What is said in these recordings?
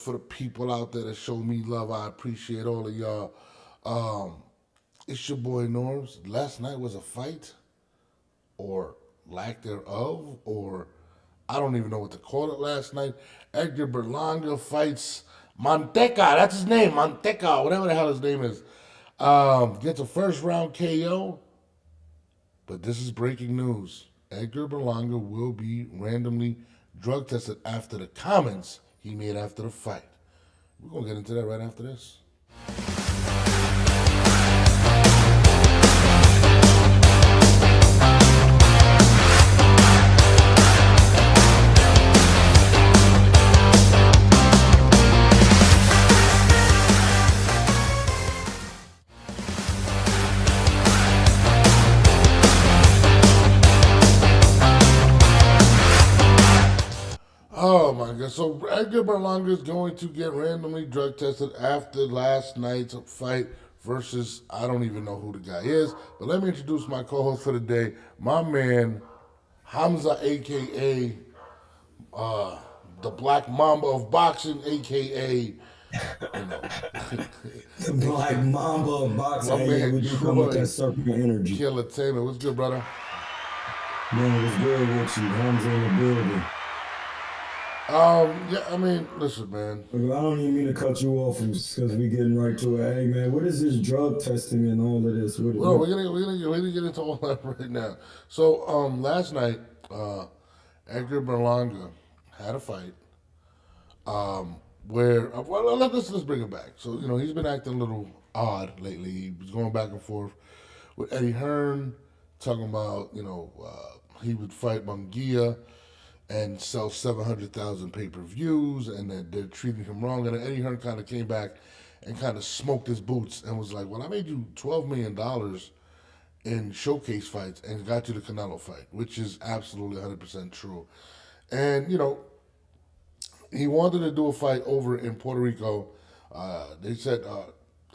For the people out there that show me love, I appreciate all of y'all. Um, it's your boy Norms. Last night was a fight, or lack thereof, or I don't even know what to call it last night. Edgar Berlanga fights Manteca. That's his name, Manteca, whatever the hell his name is. Gets a first round KO, but this is breaking news. Edgar Berlanga will be randomly drug tested after the comments he made after the fight. We're going to get into that right after this. Oh my God. So Edgar Berlanga is going to get randomly drug tested after last night's fight versus, I don't even know who the guy is. But let me introduce my co host for the day, my man, Hamza, aka the Black Mamba of boxing, aka, you know, The Black Mamba of boxing. my Hey, man we do come with Troy that serpent energy. Killer Taylor. What's good, brother? Man, what's good with you? Hamza in the building. Yeah, I mean, listen, man. Look, I don't even mean to cut you off because we getting right to it. Hey, man, what is this drug testing and all of this? Well, we're gonna get into all that right now. So, last night, Edgar Berlanga had a fight, where well, let's bring it back. So, he's been acting a little odd lately. He was going back and forth with Eddie Hearn, talking about he would fight Munguia and sell 700,000 pay-per-views, and that they're treating him wrong. And then Eddie Hearn kind of came back and kind of smoked his boots and was like, "Well, I made you $12 million in showcase fights and got you the Canelo fight," which is absolutely 100% true. And he wanted to do a fight over in Puerto Rico. They said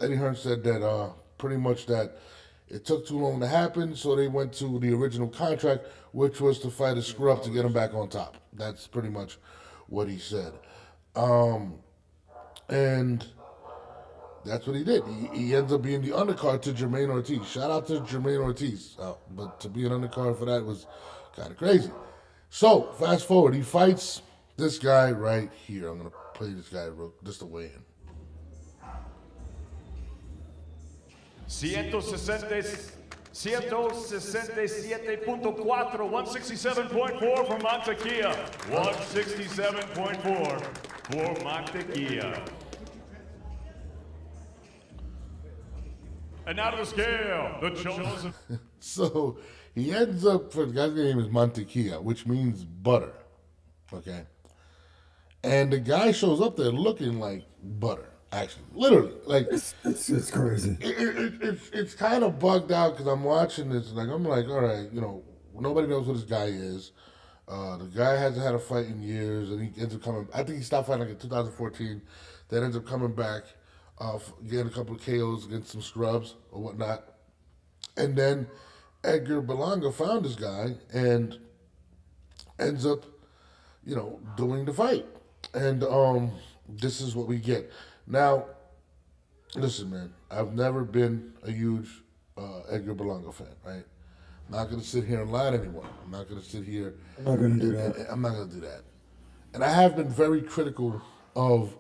Eddie Hearn said that pretty much that it took too long to happen, so they went to the original contract, which was to fight a scrub to get him back on top. That's pretty much what he said. And that's what he did. He ends up being the undercard to Jermaine Ortiz. Shout out to Jermaine Ortiz. But to be an undercard for that was kind of crazy. So, fast forward. He fights this guy right here. I'm going to play this guy just to weigh in. 167.4 for Montequia. 167.4 for Montequia. And now to the scale, the chosen. So he ends up, for the guy's name is Montequia, which means butter. Okay. And the guy shows up there looking like butter, actually. Literally. Like, It's crazy. it's kind of bugged out because I'm watching this. Like, I'm like, all right, nobody knows who this guy is. The guy hasn't had a fight in years, and he ends up coming. I think he stopped fighting like in 2014. Then ends up coming back, getting a couple of KOs against some scrubs or whatnot. And then Edgar Berlanga found this guy and ends up, doing the fight. And this is what we get. Now, listen, man, I've never been a huge Edgar Berlanga fan, right? I'm not going to sit here and lie to anyone. I'm not going to sit here. I'm not going to do that. I'm not going to do that. And I have been very critical of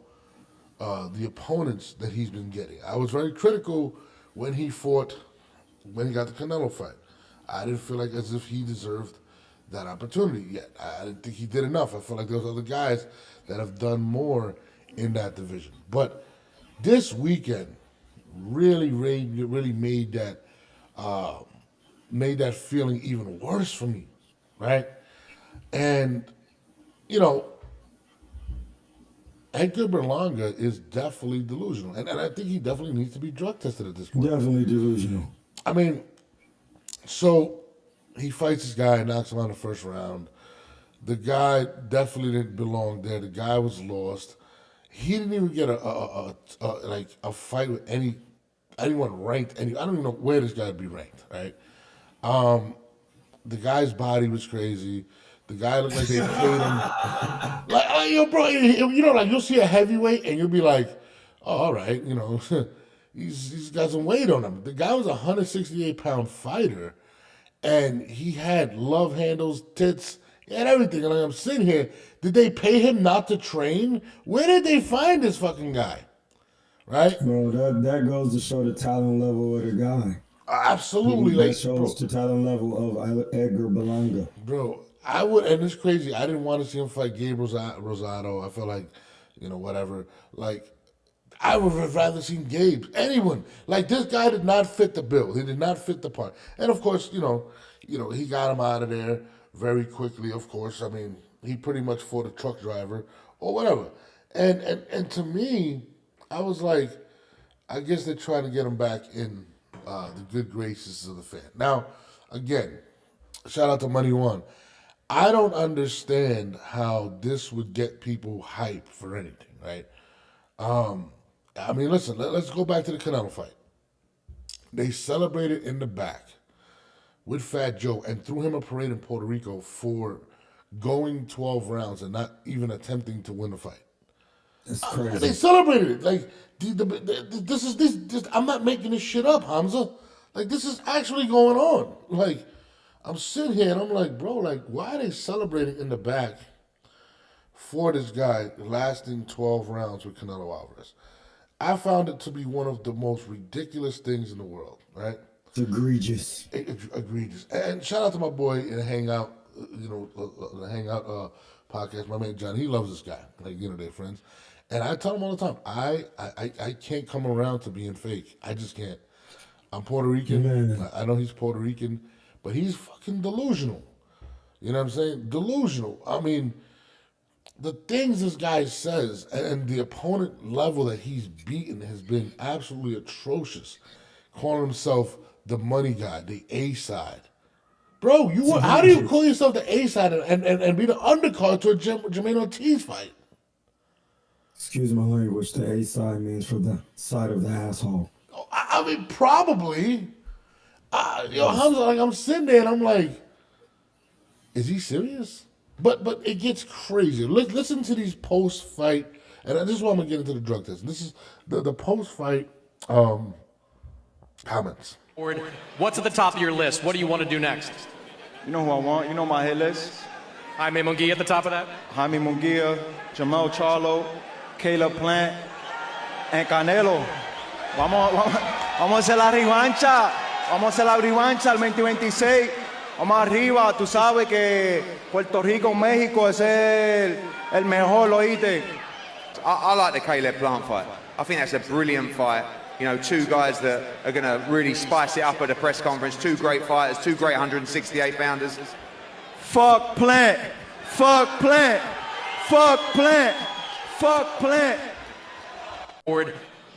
the opponents that he's been getting. I was very critical when he got the Canelo fight. I didn't feel like as if he deserved that opportunity yet. I didn't think he did enough. I feel like there's other guys that have done more in that division. But this weekend really made that feeling even worse for me, right? And Edgar Berlanga is definitely delusional, and I think he definitely needs to be drug tested at this point. Definitely delusional. I mean, so he fights this guy, knocks him out in the first round. The guy definitely didn't belong there. The guy was lost. He didn't even get a fight with anyone ranked. I don't even know where this guy would be ranked. Right? The guy's body was crazy. The guy looked like they paid him. Like, yo, bro, you know, like you'll see a heavyweight and you'll be like, oh, all right, you know, he's got some weight on him. The guy was a 168-pound fighter, and he had love handles, tits, and everything. And I'm sitting here, did they pay him not to train? Where did they find this fucking guy? Right? Bro, that goes to show the talent level of the guy. Absolutely. That Like, shows the talent level of Edgar Berlanga. bro, I would, and it's crazy. I didn't want to see him fight Gabe Rosado. I felt like, you know, whatever. Like, I would have rather seen Gabe. Anyone. Like, this guy did not fit the bill. He did not fit the part. And of course, you know, he got him out of there very quickly. Of course, I mean, he pretty much fought a truck driver or whatever. And to me, I was like, I guess they're trying to get him back in the good graces of the fan. Now, again, shout out to Money One. I don't understand how this would get people hype for anything, right? I mean, listen, let's go back to the Canelo fight. They celebrated in the back with Fat Joe and threw him a parade in Puerto Rico for going 12 rounds and not even attempting to win the fight. That's crazy. They celebrated it. Like, this. I'm not making this shit up, Hamza. Like, this is actually going on. Like, I'm sitting here and I'm like, bro, like, why are they celebrating in the back for this guy lasting 12 rounds with Canelo Alvarez? I found it to be one of the most ridiculous things in the world, right? It's egregious. Egregious. And shout out to my boy in the Hangout, the Hangout podcast, my man John. He loves this guy. Like, you know, they're friends. And I tell him all the time, I can't come around to being fake. I just can't. I'm Puerto Rican. Man. I know he's Puerto Rican, but he's fucking delusional. You know what I'm saying? Delusional. I mean, the things this guy says and the opponent level that he's beaten has been absolutely atrocious. Calling himself the money guy, the A side. Bro, how do you call yourself the A side and be the undercard to a Jermaine Ortiz fight? Excuse my language, the A side means for the side of the asshole. I mean, probably. I'm sitting there and I'm like, is he serious? But it gets crazy. Listen to these post-fight, and this is why I'm going to get into the drug test. This is the post-fight comments. What's at the top of your list? What do you want to do next? You know who I want? You know my hit list? Jaime Munguia at the top of that? Jaime Munguia, Jamel Charlo, Caleb Plant, and Canelo. Vamos a hacer la revancha. Vamos a hacer la revancha el 2026. Vamos arriba. Tú sabes que Puerto Rico, México es el mejor, ¿oíste? I like the Caleb Plant fight. I think that's a brilliant fight. You know, two guys that are going to really spice it up at the press conference. Two great fighters, two great 168-pounders. Fuck Plant. Fuck Plant. Fuck Plant. Fuck Plant.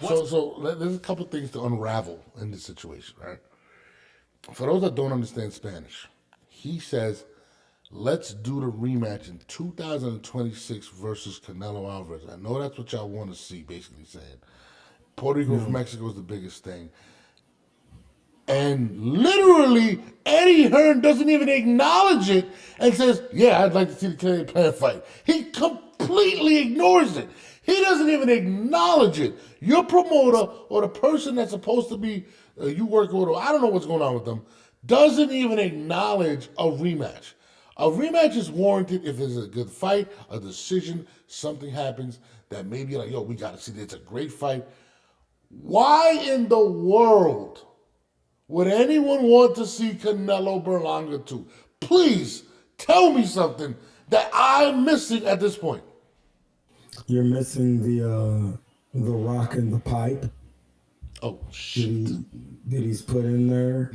So there's a couple things to unravel in this situation, right? For those that don't understand Spanish, he says, let's do the rematch in 2026 versus Canelo Alvarez. I know that's what y'all want to see, basically saying. Puerto Rico from Mexico is the biggest thing. And literally, Eddie Hearn doesn't even acknowledge it and says, yeah, I'd like to see the Canadian Plant fight. He completely ignores it. He doesn't even acknowledge it. Your promoter or the person that's supposed to be you working with, or I don't know what's going on with them, doesn't even acknowledge a rematch. A rematch is warranted if there's a good fight, a decision, something happens that maybe like, yo, we got to see this. It's a great fight. Why in the world would anyone want to see Canelo Berlanga 2? Please tell me something that I'm missing at this point. You're missing the rock and the pipe. Oh shit! That he's put in there,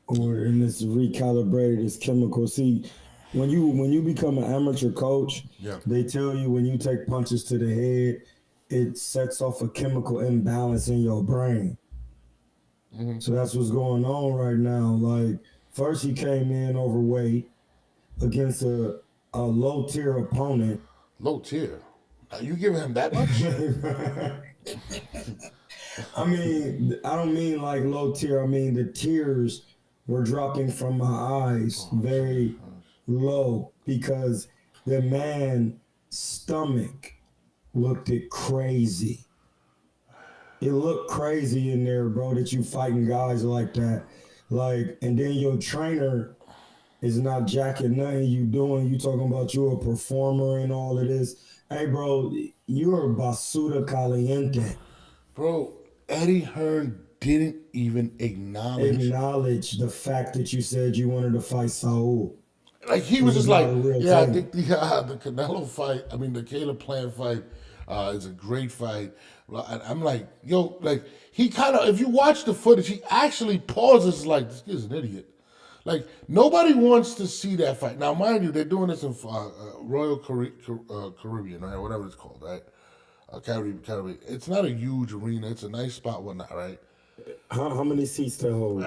or in this recalibrated this chemical. See, when you become an amateur coach, they tell you when you take punches to the head, it sets off a chemical imbalance in your brain. So that's what's going on right now. Like, first he came in overweight against a low tier opponent. Low tier? Are you giving him that much? I mean, I don't mean like low tier. I mean the tears were dropping from my eyes, very low. because the man's stomach looked it crazy. It looked crazy in there, bro, that you fighting guys like that. Like, and then your trainer is not jacking nothing you doing. You talking about you a performer and all of this. Hey, bro, you're basura caliente. Bro, Eddie Hearn didn't even acknowledge The fact that you said you wanted to fight Saul. like he was just like, yeah, I thing. think the Canelo fight, I mean the Caleb Plant fight is a great fight. And I'm like, yo, like he kind of, if you watch the footage, he actually pauses like, this kid's an idiot. Like nobody wants to see that fight. Now, mind you, they're doing this in Royal Caribbean, right? Whatever it's called, right? Caribbean. It's not a huge arena. It's a nice spot, whatnot, right? How many seats they hold?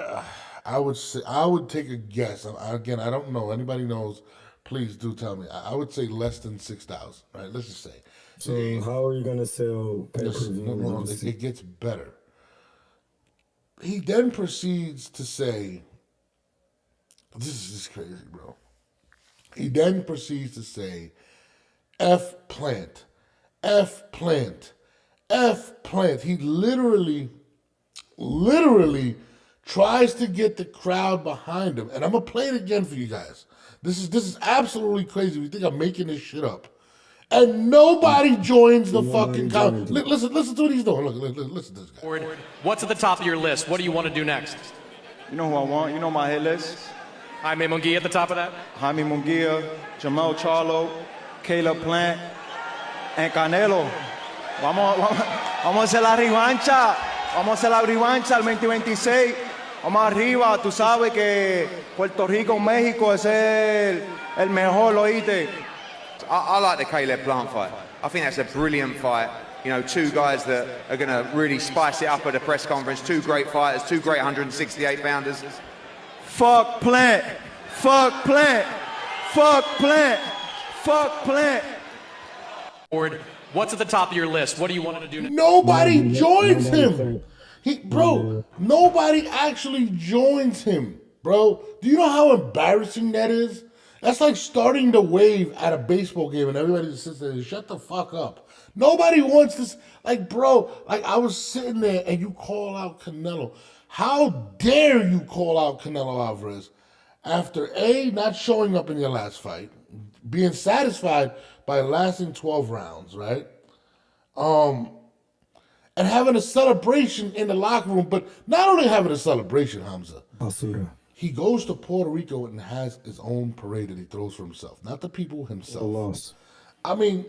I would take a guess. Again, I don't know. Anybody knows? Please do tell me. I would say less than 6,000. Right? Let's just say. So how are you gonna sell pay-per-view? No, it gets better. He then proceeds to say, "This is just crazy, bro." He then proceeds to say, "F plant, F plant, F plant." He literally tries to get the crowd behind him. And I'm gonna play it again for you guys. This is absolutely crazy. You think I'm making this shit up? And nobody joins the fucking crowd. Listen to what he's doing. Look, listen to this guy. What's at the top of your list? What do you want to do next? You know who I want? You know my hit list? Jaime Munguia at the top of that? Jaime Munguia, Jamel Charlo, Caleb Plant, and Canelo. Vamos a hacer la revancha. Vamos a hacer la revancha el 2026. Vamos arriba. Tú sabes que Puerto Rico, México es el mejor, ¿oíste? I like the Caleb Plant fight. I think that's a brilliant fight. You know, two guys that are going to really spice it up at the press conference. Two great fighters, two great 168 pounders. Fuck Plant. Fuck Plant. Fuck Plant. Fuck Plant. What's at the top of your list? What do you want to do next? Nobody joins him. Nobody actually joins him, bro. Do you know how embarrassing that is? That's like starting the wave at a baseball game and everybody just sits there and shut the fuck up. Nobody wants this. Like, bro, like I was sitting there and you call out Canelo. How dare you call out Canelo Alvarez after A, not showing up in your last fight, being satisfied by lasting 12 rounds, right? And having a celebration in the locker room, but not only having a celebration, Hamza. Basura. He goes to Puerto Rico and has his own parade that he throws for himself, not the people himself. Lost. I mean,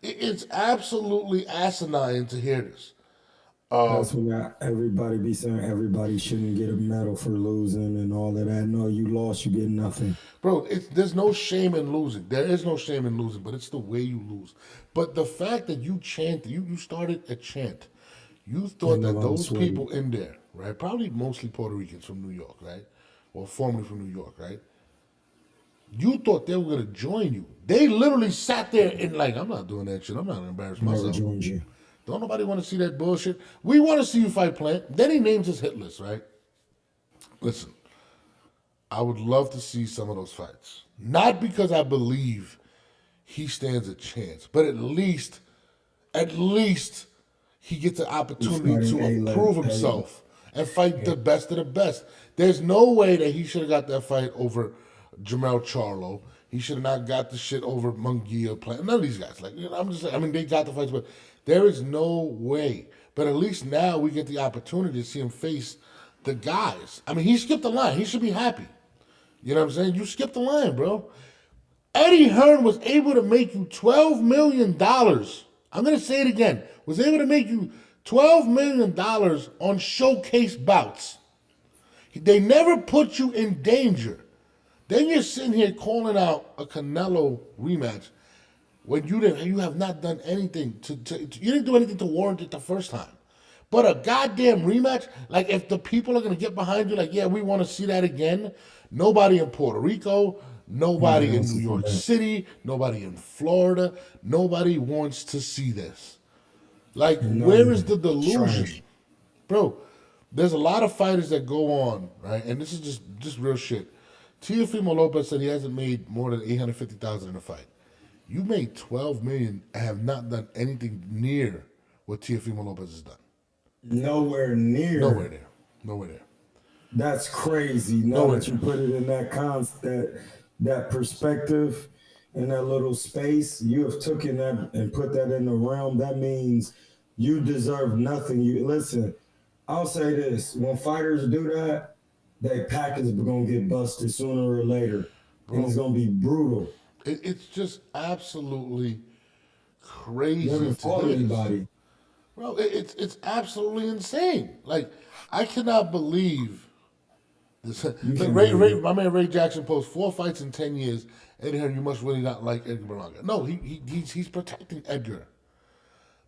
it's absolutely asinine to hear this. That's when everybody be saying everybody shouldn't get a medal for losing and all of that. No, you lost, you get nothing. Bro, there's no shame in losing. There is no shame in losing, but it's the way you lose. But the fact that you chanted, you started a chant. You thought that those people in there, right, probably mostly Puerto Ricans from New York, right, or formerly from New York, right, you thought they were going to join you. They literally sat there and like, I'm not doing that shit. I'm not going to embarrass myself. Never joined you. Don't nobody want to see that bullshit. We want to see you fight Plant. Then he names his hit list, right? Listen, I would love to see some of those fights. Not because I believe he stands a chance, but at least he gets an opportunity to improve himself and fight the best of the best. There's no way that he should have got that fight over Jamel Charlo. He should have not got the shit over Munguia. None of these guys. Like, you know, I'm just saying, I mean, they got the fights, but there is no way. But at least now we get the opportunity to see him face the guys. I mean, he skipped the line. He should be happy. You know what I'm saying? You skipped the line, bro. Eddie Hearn was able to make you $12 million. I'm going to say it again. Was able to make you $12 million on showcase bouts. They never put you in danger. Then you're sitting here calling out a Canelo rematch when you have not done anything you didn't do anything to warrant it the first time. But a goddamn rematch, like if the people are gonna get behind you, like, yeah, we want to see that again. Nobody in Puerto Rico, nobody in New York City, nobody in Florida, nobody wants to see this. Like, where is the delusion? Bro, there's a lot of fighters that go on, right? And this is just real shit. Teofimo Lopez said he hasn't made more than $850,000 in a fight. You made $12 million and have not done anything near what Teofimo Lopez has done. Nowhere near. Nowhere there. Nowhere there. That's crazy. Now that you put it in that perspective, in that little space, you have taken that and put that in the realm. That means you deserve nothing. You listen. I'll say this: when fighters do that, their package is gonna get busted sooner or later, and it's gonna be brutal. It's just absolutely crazy. You haven't fought anybody. Bro, it's absolutely insane. Like, I cannot believe this. My man Ray Jackson posts 4 fights in 10 years. Eddie Hearn, you must really not like Edgar Berlanga. No, he's protecting Edgar.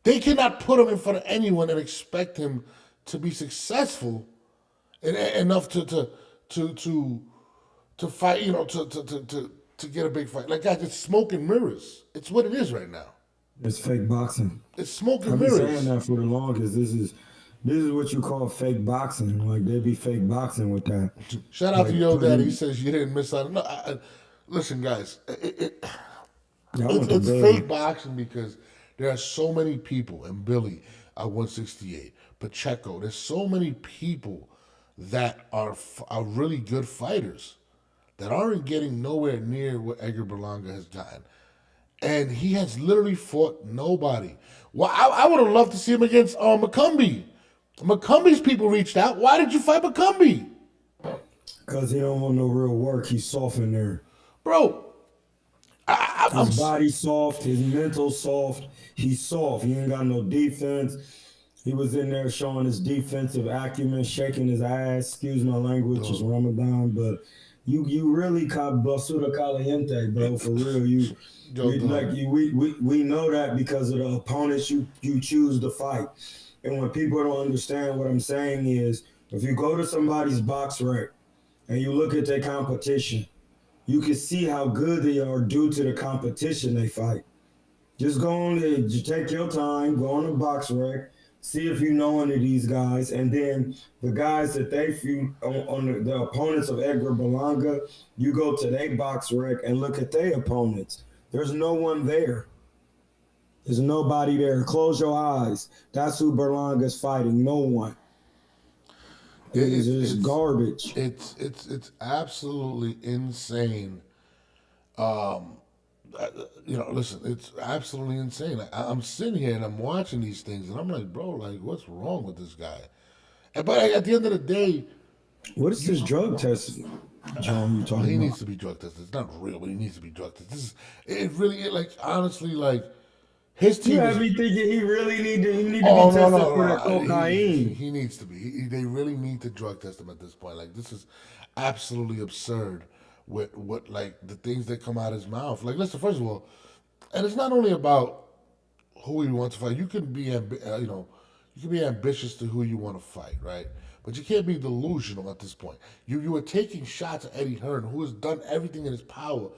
They cannot put him in front of anyone and expect him to be successful enough to fight. You know, to get a big fight. Like, guys, it's smoke and mirrors. It's what it is right now. It's fake boxing. It's smoke and I've been mirrors. saying that for the longest. This is what you call fake boxing. Like, they be fake boxing with that. Shout out to Yo Daddy. He says you didn't miss out. No, listen, guys. It's fake boxing because there are so many people, and Billy at 168, Pacheco. There's so many people that are really good fighters that aren't getting nowhere near what Edgar Berlanga has gotten. And he has literally fought nobody. Well, I would have loved to see him against McCumbee. McCumbie's people reached out. Why did you fight McCumbee? Because he don't want no real work. He's soft in there. Bro, his body soft, his mental soft. He's soft. He ain't got no defense. He was in there showing his defensive acumen, shaking his ass. Excuse my language, it's Ramadan, but you really caught basura caliente, bro. For real, we know that because of the opponents you choose to fight. And when people don't understand what I'm saying is, if you go to somebody's box rec and you look at their competition, you can see how good they are due to the competition they fight. Just go on there, just take your time, go on the box rec, see if you know any of these guys, and then the guys that they feud on the opponents of Edgar Berlanga, you go to their box rec and look at their opponents. There's no one there. There's nobody there. Close your eyes. That's who Berlanga's fighting. No one. It's garbage. It's absolutely insane. Listen, it's absolutely insane. I'm sitting here and I'm watching these things and I'm like, bro, like, what's wrong with this guy? But at the end of the day, what is this drug test, John? You talking he about? needs to be drug tested. It's not real, but he needs to be drug tested. Honestly, like, his team. You have me thinking he really need to be tested for the cocaine. He needs to be. They really need to drug test him at this point. Like, this is absolutely absurd. With what, like, the things that come out of his mouth. Like, listen, first of all, and it's not only about who you want to fight. You can be, you can be ambitious to who you want to fight, right? But you can't be delusional at this point. You are taking shots at Eddie Hearn, who has done everything in his power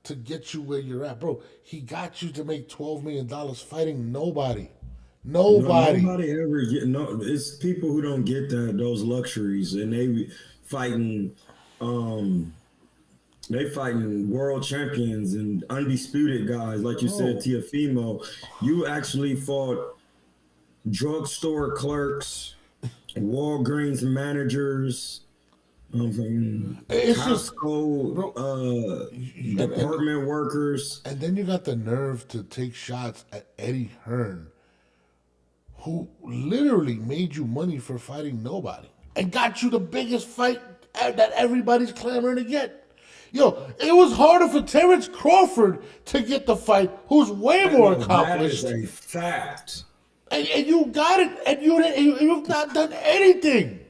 to get you where you're at, bro. He got you to make $12 million fighting nobody. Nobody ever get It's people who don't get those luxuries, and they fighting. They fighting world champions and undisputed guys, like you said, Teofimo. You actually fought drugstore clerks, Walgreens managers, Costco, department workers. And then you got the nerve to take shots at Eddie Hearn, who literally made you money for fighting nobody and got you the biggest fight that everybody's clamoring to get. Yo, it was harder for Terrence Crawford to get the fight, who's way more accomplished. That is a fact. And you got it, and you've not done anything.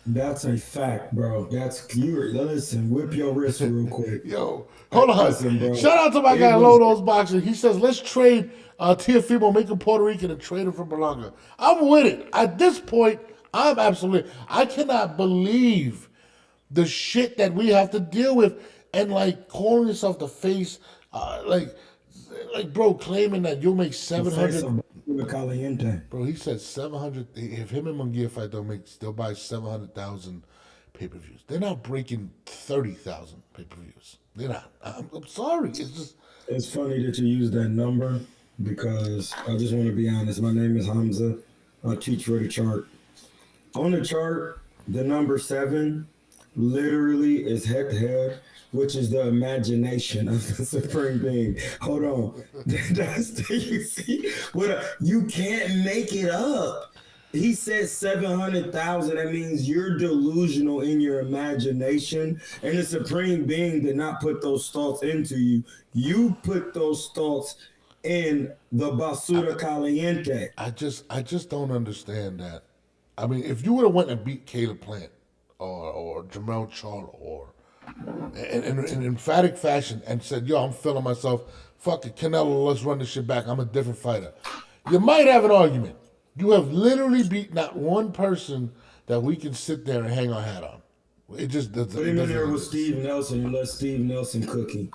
That's a fact, bro. Listen, whip your wrist real quick. Yo, hold on. Listen, bro. Shout out to my guy Lodo's Boxing. He says, let's trade Teofimo, make him Puerto Rican, and trade him for Berlanga. I'm with it. At this point, I cannot believe the shit that we have to deal with, and like calling yourself the face, like bro, claiming that you'll make 700. Bro, he said 700. If him and Munguia fight, they'll buy 700,000 pay-per-views. They're not breaking 30,000 pay-per-views. They're not. I'm sorry. It's just. It's funny that you use that number because I just want to be honest. My name is Hamza. I teach for the chart. On the chart, the number 7 literally is head, which is the imagination of the supreme being. Hold on. That's you see you can't make it up. He says 700,000. That means you're delusional in your imagination, and the supreme being did not put those thoughts into you. You put those thoughts in the basura caliente. I just don't understand that. I mean, if you would have went and beat Caleb Plant or Jermell Charlo or in an emphatic fashion and said, yo, I'm feeling myself, fuck it, Canelo, let's run this shit back, I'm a different fighter, you might have an argument. You have literally beat not one person that we can sit there and hang our hat on. It just doesn't. Put him in there with Steve Nelson and let Steve Nelson cookie.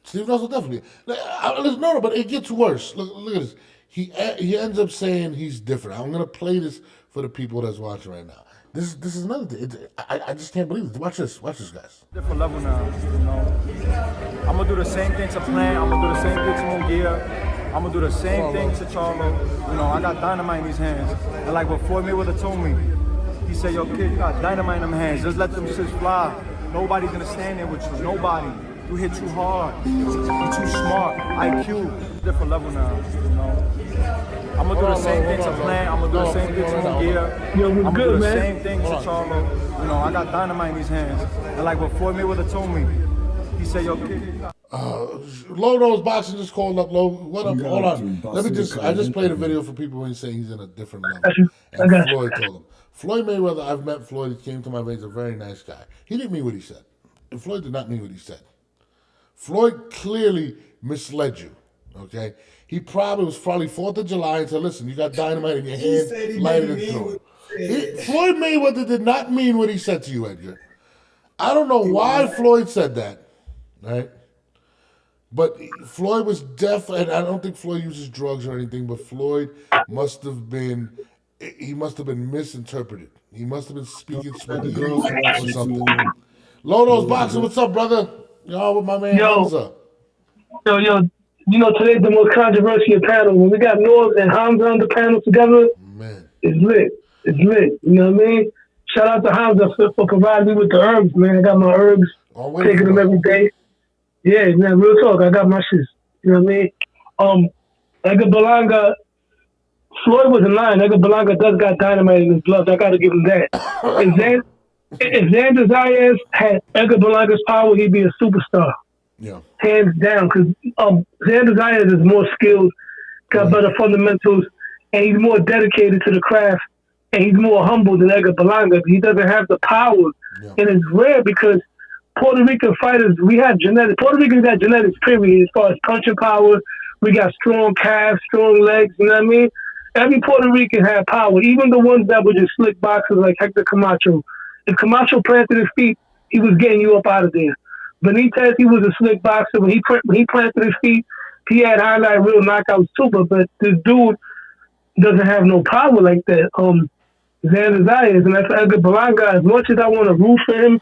Steve Nelson definitely. No, but it gets worse. Look at this. He ends up saying he's different. I'm gonna play this for the people that's watching right now. This is another thing. I just can't believe it. Watch this, guys. Different level now, you know. I'm gonna do the same thing to Plant. I'm gonna do the same thing to Munguia. I'm gonna do the same thing to Charlo. You know, I got dynamite in these hands. And like what Floyd Mayweather told me, he said, yo, kid, you got dynamite in them hands. Just let them shits fly. Nobody's gonna stand there with you. Nobody. You hit too hard. You're too smart. IQ. Different level now, you know. I'm gonna do the same thing to Plant. I'm gonna do the same thing to Munguia. I'm gonna do the same thing to Charlo. You know, I got dynamite in these hands. And like what Floyd Mayweather told me, he said, yo, kid, you got Low Nose Boxing just called up. Low, what up? Hold on. I just played a video for people who saying he's in a different level. And Floyd told him. Floyd Mayweather, I've met Floyd. He came to my veins, a very nice guy. He didn't mean what he said. And Floyd did not mean what he said. Floyd clearly misled you. Okay? He was probably 4th of July and said, listen, you got dynamite in your hand, light it through. Floyd Mayweather did not mean what he said to you, Edgar. I don't know why Floyd said that, right? But Floyd was deaf, and I don't think Floyd uses drugs or anything, but Floyd must have been misinterpreted. He must have been speaking Swahili or something. Lodo's Boxing, what's up, brother? Y'all with my man Hamza. Yo, you know, today's the most controversial panel. When we got North and Hamza on the panel together, man, it's lit. It's lit. You know what I mean? Shout out to Hamza for providing me with the herbs, man. I got my herbs, taking them every day. Yeah, man, real talk. I got my shit. You know what I mean? Edgar Berlanga, Floyd wasn't lying. Edgar Berlanga does got dynamite in his blood. I got to give him that. If Xander Zayas had Edgar Berlanga's power, he'd be a superstar. Yeah. Hands down. Because Xander Zayas is more skilled, got better fundamentals, and he's more dedicated to the craft, and he's more humble than Edgar Berlanga. He doesn't have the power. Yeah. And it's rare because Puerto Rican fighters, we have genetics. Puerto Ricans got genetics, period, as far as punching power. We got strong calves, strong legs, you know what I mean? Every Puerto Rican had power, even the ones that were just slick boxers like Hector Camacho. If Camacho planted his feet, he was getting you up out of there. Benitez, he was a slick boxer. When he planted his feet, he had highlight real knockouts too, but this dude doesn't have no power like that. Xander Zayas, and that's Edgar Berlanga. As much as I want to root for him,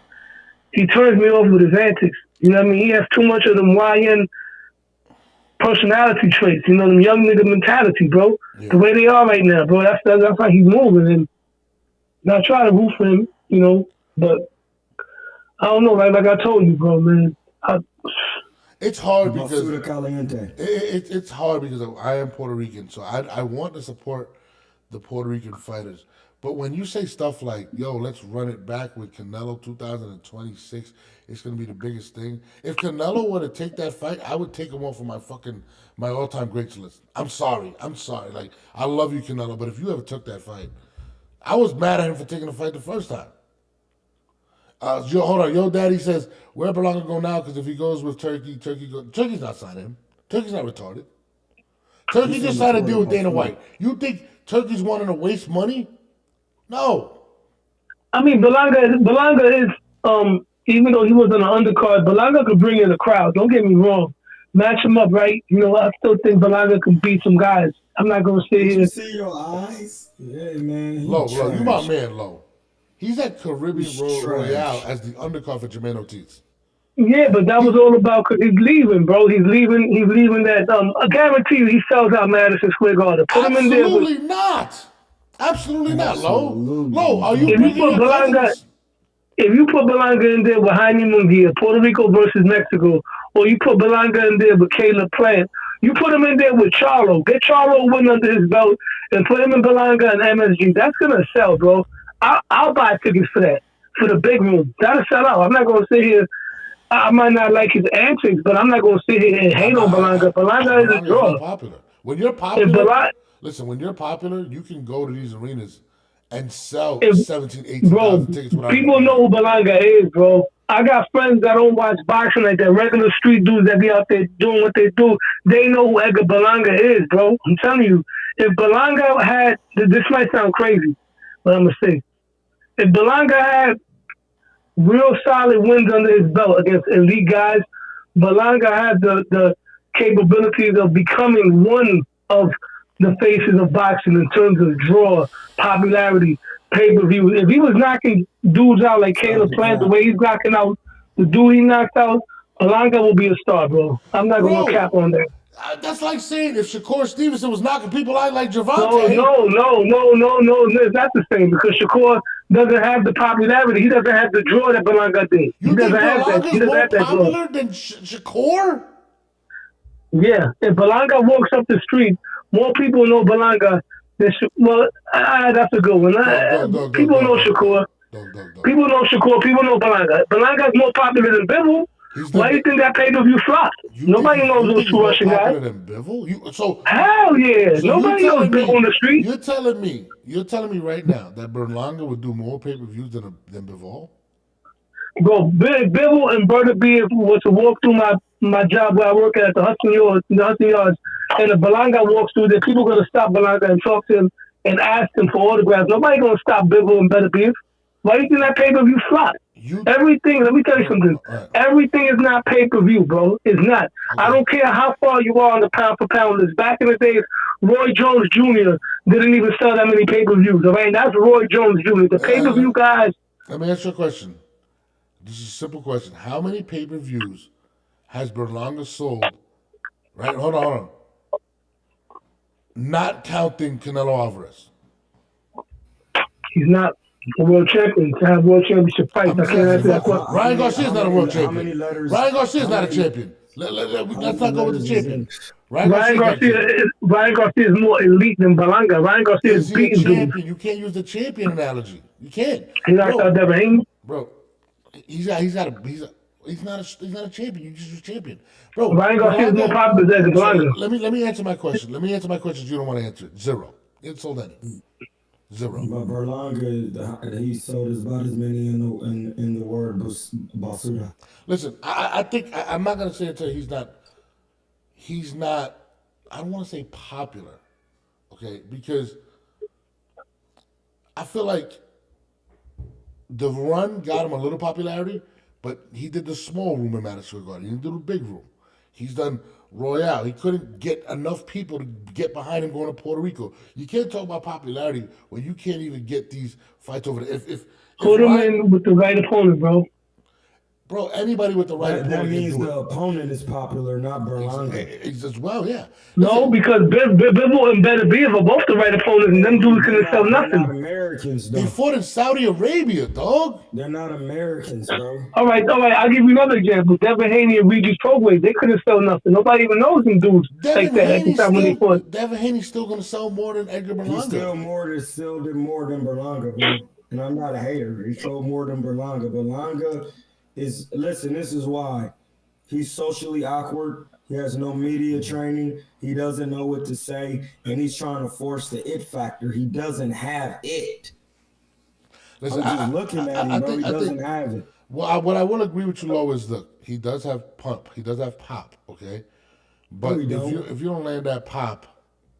he turns me off with his antics. You know what I mean? He has too much of them YN personality traits. You know, them young nigga mentality, bro. Yeah. The way they are right now, bro. That's how he's moving. And I try to root for him, you know, but I don't know. Like I told you, bro, man. It's hard because it's hard because I am Puerto Rican, so I want to support the Puerto Rican fighters. But when you say stuff like, yo, let's run it back with Canelo 2026, it's going to be the biggest thing. If Canelo were to take that fight, I would take him off of my all-time greats list. I'm sorry. Like, I love you, Canelo, but if you ever took that fight, I was mad at him for taking the fight the first time. Hold on. Yo, Daddy says, where Berlanga go now? Because if he goes with Turkey, Turkey's not signing him. Turkey's not retarded. Turkey just signed a deal with Dana White. You think Turkey's wanting to waste money? No. I mean, Berlanga is, even though he was on the undercard, Berlanga could bring in the crowd. Don't get me wrong. Match him up, right? You know, I still think Berlanga can beat some guys. I'm not going to sit here. You see your eyes? Yeah, man. Low. You my man, Low. He's at Caribbean He's Royale trash. as the undercard for Jermaine Ortiz. Yeah, but that was all about because he's leaving, bro. He's leaving. He's leaving that. I guarantee you, he sells out Madison Square Garden. Put him in there with. Absolutely not. Absolutely not, Lo. Absolutely. Lo, are you If you bringing put your Berlanga, cousins? if you put Berlanga in there with Jaime Munguia, Puerto Rico versus Mexico, or you put Berlanga in there with Caleb Plant, you put him in there with Charlo. Get Charlo a win under his belt and put him in Berlanga and MSG. That's gonna sell, bro. I'll buy tickets for that, for the big room. That'll sell out. I'm not gonna sit here. I might not like his antics, but I'm not gonna sit here and hate on Berlanga. Berlanga is a draw. Not popular. When you're popular, listen, when you're popular, you can go to these arenas and sell 17, 18,000 tickets. People know who Berlanga is, bro. I got friends that don't watch boxing, like that regular street dudes that be out there doing what they do. They know who Edgar Berlanga is, bro. I'm telling you. If Berlanga had, this might sound crazy, but I'm gonna say, if Berlanga had real solid wins under his belt against elite guys, Berlanga had the capabilities of becoming one of the faces of boxing in terms of draw, popularity, pay-per-view. If he was knocking dudes out like Caleb Plant, the way he's knocking out the dude he knocked out, Berlanga will be a star, bro. I'm not going to cap on that. That's like saying if Shakur Stevenson was knocking people out like Gervonta. No. It's not the same because Shakur doesn't have the popularity. He doesn't have the draw that Berlanga did. You think Berlanga's more popular than Shakur? Yeah. If Berlanga walks up the street, more people know Berlanga than Shakur. That's a good one. People know Shakur. People know Shakur. People know Berlanga. Berlanga's more popular than Bivol. Why do you think that pay-per-view flopped? Nobody knows those two Russian guys. Hell yeah. Nobody knows Bivol on the street. You're telling me right now that Berlanga would do more pay-per-views than Bivol? Bro, Bivol and Berta B was to walk through my job where I work at the Hudson Yards, and if Berlanga walks through there, people are going to stop Berlanga and talk to him and ask him for autographs. Nobody going to stop Bivol and Berta B. Why do you think that pay-per-view flopped? Everything, let me tell you something. Everything is not pay-per-view, bro. It's not. Okay. I don't care how far you are on the pound-for-pound list. Back in the days, Roy Jones Jr. didn't even sell that many pay-per-views, all right? That's Roy Jones Jr. The pay-per-view guys. Let me ask you a question. This is a simple question. How many pay-per-views has Berlanga sold? Right? Hold on. Not counting Canelo Alvarez. He's not a world champion to have world championship fights. I can't answer that question. Ryan Garcia's not a world champion. Ryan Garcia's not a champion. Let's not go with the champion. Ryan Garcia is more elite than Berlanga. Ryan Garcia is beating champion. You can't use the champion analogy. You can't. He knocked out Devin Haney. Bro, he's not a champion. You just use champion. Bro, Ryan Garcia is more popular than Berlanga. Let me answer my question. Let me answer my questions you don't want to answer. Zero. It sold any. Zero. But Berlanga, he sold about as many in the word basura. Listen, I think I'm not gonna say until he's not. I don't want to say popular, okay? Because I feel like the run got him a little popularity, but he did the small room in Madison Square Garden. He didn't do the big room. He's done Royale. He couldn't get enough people to get behind him going to Puerto Rico. You can't talk about popularity when you can't even get these fights over there. Put him in with the right opponent, bro. Bro, anybody with the right opponent. That means the opponent is popular, not Berlanga. As well, yeah. No, because Bivol and Better Beav are both the right opponents, and them dudes couldn't sell nothing. They're not Americans, though. They fought in Saudi Arabia, dog. They're not Americans, bro. All right. I'll give you another example. Devin Haney and Regis Prograis, they couldn't sell nothing. Nobody even knows them dudes like that at the time when they fought. Devin Haney's still going to sell more than Edgar Berlanga. He still did more than Berlanga, bro. And I'm not a hater. He sold more than Berlanga. Berlanga listen, this is why. He's socially awkward. He has no media training. He doesn't know what to say. And he's trying to force the it factor. He doesn't have it. Listen, I'm just looking at him, bro. He doesn't have it. Well, what I will agree with you, Lo, is look, he does have pump. He does have pop, okay? But if you don't land that pop,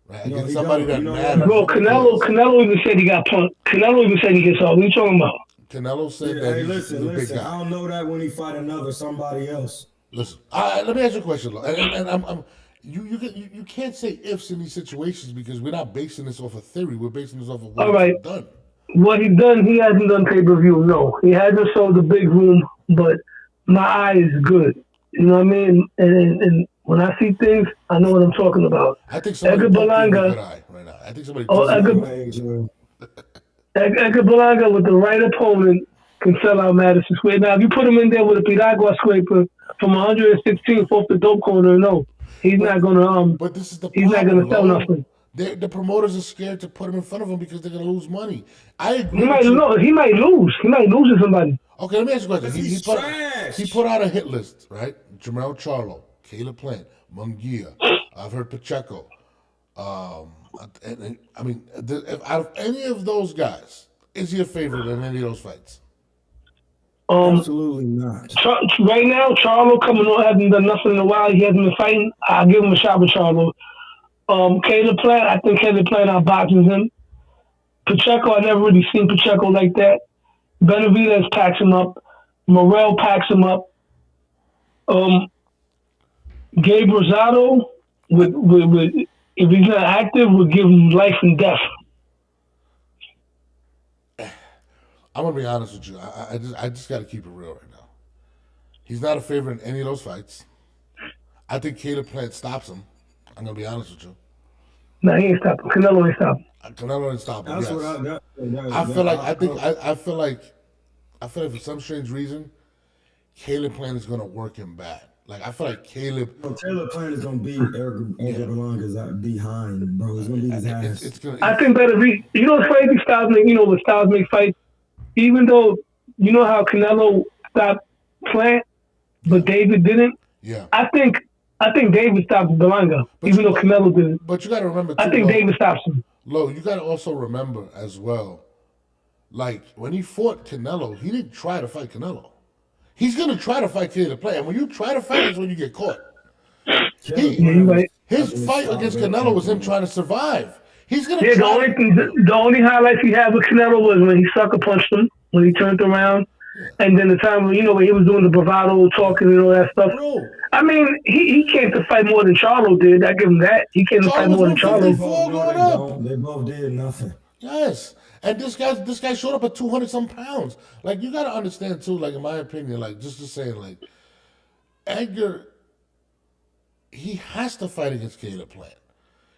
right, against somebody that matters. Bro, Canelo even said he got punked. Canelo even said he gets off. What are you talking about? Canelo said that he's a big guy. I don't know that when he fight somebody else. Listen, let me ask you a question, Lo. And you can't say ifs in these situations because we're not basing this off a theory. We're basing this off of what we've done. what he hasn't done pay-per-view. No, he hasn't sold the big room, but my eye is good. You know what I mean? And when I see things, I know what I'm talking about. I think somebody Edgar Berlanga right now. I think somebody. Edgar Berlanga with the right opponent can sell out Madison Square. Now, if you put him in there with a Piragua scraper from 116th off the dope corner, no, he's not gonna. But this is the he's not gonna sell Lo. nothing. The promoters are scared to put him in front of him because they're gonna lose money. I agree. He might lose. He might lose to somebody. Okay, let me ask you a question. He put out a hit list, right? Jermell Charlo, Caleb Plant, Munguia. I've heard Pacheco. I mean, out of any of those guys, is he a favorite in any of those fights? Absolutely not. Right now, Charlo coming on hasn't done nothing in a while. He hasn't been fighting. I'll give him a shot with Charlo. Caleb Plant, I think Caleb Plant outboxes him. Pacheco, I never really seen Pacheco like that. Benavidez packs him up. Morrell packs him up. Gabe Rosado, with if he's not active, would give him life and death. I'm gonna be honest with you. I just got to keep it real right now. He's not a favorite in any of those fights. I think Caleb Plant stops him. I'm gonna be honest with you. No, he ain't stopping. Canelo ain't stopping. Canelo ain't stopping. That's Yes. what I feel like for some strange reason, Caleb Plant is gonna work him bad. Like I feel like Caleb. Taylor Plant is gonna beat Edgar Berlanga's behind, bro. He's gonna beat his ass. I think better read. You know what's crazy? When styles make fights, even though you know how Canelo stopped Plant, but David didn't. Yeah. I think David stopped Berlanga, even though Canelo didn't. But you got to remember. I think David stops him. Lo, you got to also remember as well. Like when he fought Canelo, he didn't try to fight Canelo. He's gonna try to fight Caleb Plant, and when you try to fight, is when you get caught. His fight against Canelo was him trying to survive. He's gonna. Yeah, the only highlights he had with Canelo was when he sucker punched him, when he turned around, and then the time when when he was doing the bravado talking and all that stuff. Bro. I mean, he came to fight more than Charlo did. I give him that. He came to fight more than Charlo. They both did nothing. Yes. And this guy showed up at 200-some pounds. Like, you got to understand, too, like, in my opinion, like, just to say, like, Edgar, he has to fight against Caleb Plant.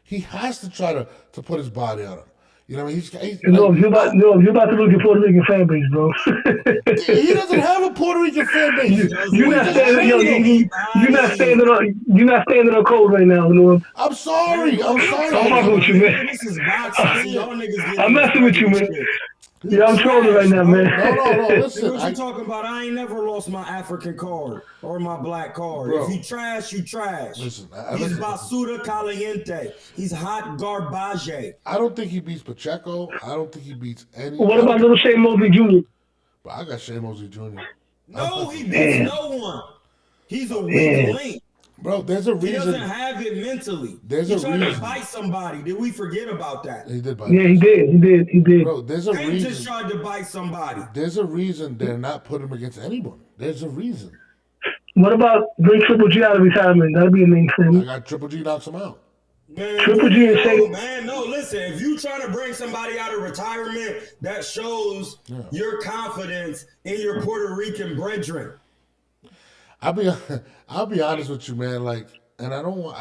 He has to try to put his body on him. You know what I mean? If you're about to lose your Puerto Rican fan base, bro. He doesn't have a Puerto Rican fan base. You're not standing on code right now, Norm. I'm sorry. I'm fucking with you, man. This is boxing. I'm messing with you, man. Yeah, I'm trolling right now, man. No. Listen. What you talking about? I ain't never lost my African card or my black card. Bro. If you trash, you trash. Listen, he's basura caliente. He's hot garbage. I don't think he beats Pacheco. I don't think he beats any. What about little Shane Mosley Jr.? Bro, I got Shane Mosley Jr. No, he beats no one. He's a weak link. Bro, there's a reason. He doesn't have it mentally. There's he a tried reason. to bite somebody. Did we forget about that? He did bite. Yeah, he did. Bro, there's a reason. Just tried to bite somebody. There's a reason they're not putting him against anyone. There's a reason. What about bring Triple G out of retirement? That'd be a main thing. I got Triple G knocks him out. Man, Triple G and Shane. Man, no, listen. If you trying to bring somebody out of retirement, that shows your confidence in your Puerto Rican brethren. I'll be honest with you, man. Like, and I don't want.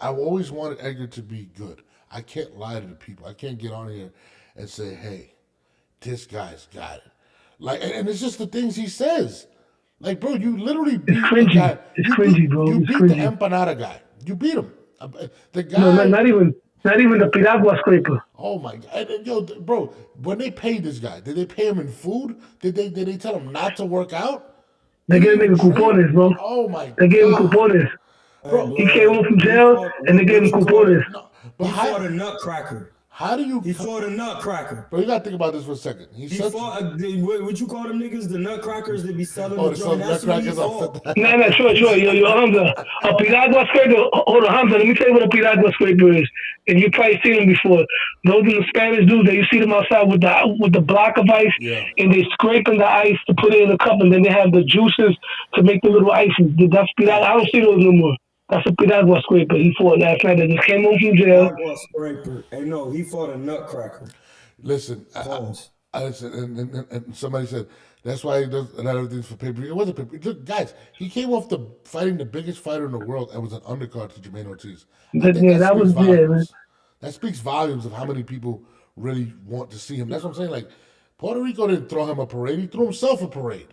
I've always wanted Edgar to be good. I can't lie to the people. I can't get on here and say, "Hey, this guy's got it." Like, and it's just the things he says. Like, bro, you literally beat the guy. It's cringy, bro. You It's beat cringy. the empanada guy. You beat him. The guy. No, not even the Piragua scraper. Oh my God, yo, bro! When they paid this guy, did they pay him in food? Did they tell him not to work out? They gave him coupones, bro. Oh my God! They gave him coupones. Bro, he came home from jail and they gave him coupones. No, but He fought a nutcracker. How do you? He fought a nutcracker. Bro, you gotta think about this for a second. He fought. What you call them niggas? The nutcrackers that be selling the the joint. That's what he fought. Nah, sure. Yo, Hamza. A Piragua scraper. Hold on, Hamza. Let me tell you what a Piragua scraper is. And you probably seen them before. Those are the Spanish dudes that you see them outside with the block of ice, and they scraping the ice to put it in a cup, and then they have the juices to make the little ices. That's Piragua. I don't see those no more. That's a Piragua scraper. He fought last night. That just came home from jail. Piragua scraper. Hey, no, he fought a nutcracker. Listen, And somebody said that's why he does not everything's for pay-per-view. It wasn't pay-per-view. Look, guys, he came off the fighting the biggest fighter in the world and was an undercard to Jermaine Ortiz. I think Yeah, that was volumes. That speaks volumes of how many people really want to see him. That's what I'm saying. Like, Puerto Rico didn't throw him a parade. He threw himself a parade.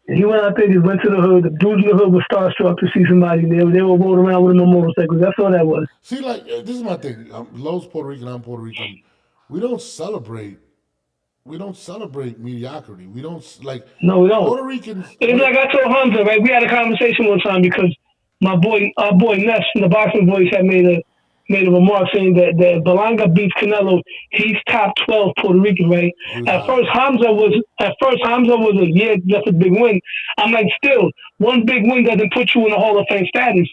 He went out there, just went to the hood. The dudes in the hood were starstruck to see somebody there. They were rolling around with them on motorcycles. That's all that was. See, like, this is my thing. Lowe's Puerto Rican, I'm Puerto Rican. We don't celebrate mediocrity. We don't, like, No, we don't. Puerto Ricans. It's like I told Hamza, right? We had a conversation one time because our boy Ness from the Boxing Voice had made a remark saying that Berlanga beats Canelo. He's top 12 Puerto Rican, right? At first Hamza was like, yeah, that's a big win. I'm like, still, one big win doesn't put you in the Hall of Fame status.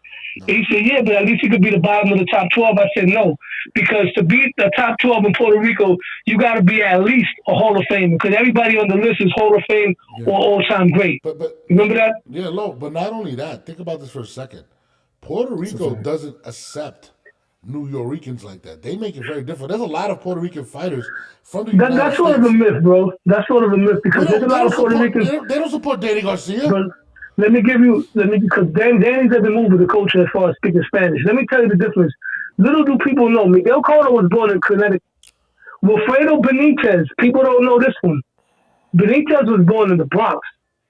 He said, yeah, but at least he could be the bottom of the top 12. I said, no, because to beat the top 12 in Puerto Rico, you got to be at least a Hall of Fame, because everybody on the list is Hall of Fame or all-time great. But remember that? Yeah, but not only that, think about this for a second. Puerto Rico doesn't accept New Yorkers like that. They make it very different. There's a lot of Puerto Rican fighters from the United States. That's sort of a myth, bro. That's sort of a myth, because there's a lot of Puerto Ricans. They don't support Danny Garcia. But because Danny doesn't move with the culture as far as speaking Spanish. Let me tell you the difference. Little do people know, Miguel Cotto was born in Connecticut. Wilfredo Benitez, people don't know this one. Benitez was born in the Bronx.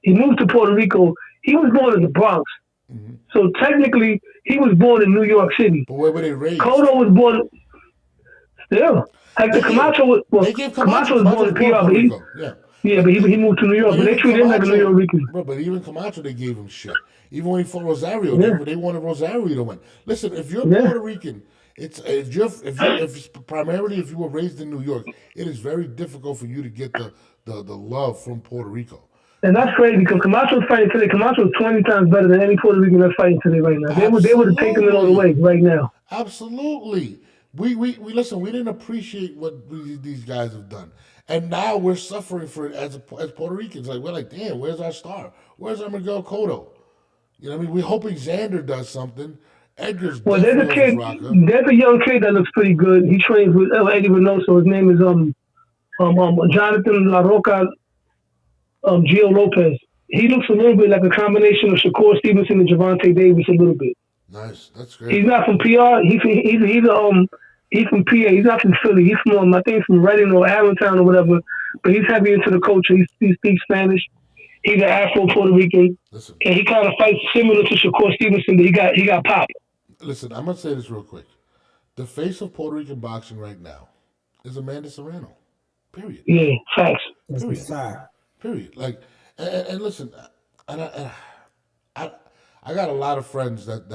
He moved to Puerto Rico. He was born in the Bronx. Mm-hmm. So technically, he was born in New York City. But where were they raised? Cotto was born. Still, Camacho was born in PR, but he moved to New York. But they treated him like a New York Rican. Bro, but even Camacho, they gave him shit. Even when he fought Rosario, they wanted Rosario to win. Listen, if you're Puerto Rican, if you were raised in New York, it is very difficult for you to get the love from Puerto Rico. And that's crazy, because Camacho's fighting today. Camacho's 20 times better than any Puerto Rican that's fighting today right now. They would have taken it all the way right now. Absolutely. We listen. We didn't appreciate what these guys have done, and now we're suffering for it as Puerto Ricans. Like, we're like, damn, where's our star? Where's our Miguel Cotto? You know what I mean? We're hoping Xander does something. Edgar's there's a kid. There's a young kid that looks pretty good. He trains with Eddie Reynoso. His name is Jonathan La Roca. Gio Lopez. He looks a little bit like a combination of Shakur Stevenson and Javante Davis a little bit. Nice, that's great. He's not from PR. He's from PA. He's not from Philly. He's from I think from Reading or Allentown or whatever. But he's heavy into the culture. He speaks Spanish. He's an Afro Puerto Rican, and he kind of fights similar to Shakur Stevenson. But he got popped. Listen, I'm gonna say this real quick. The face of Puerto Rican boxing right now is Amanda Serrano. Period. Yeah, facts. Period. Like, and listen, I got a lot of friends that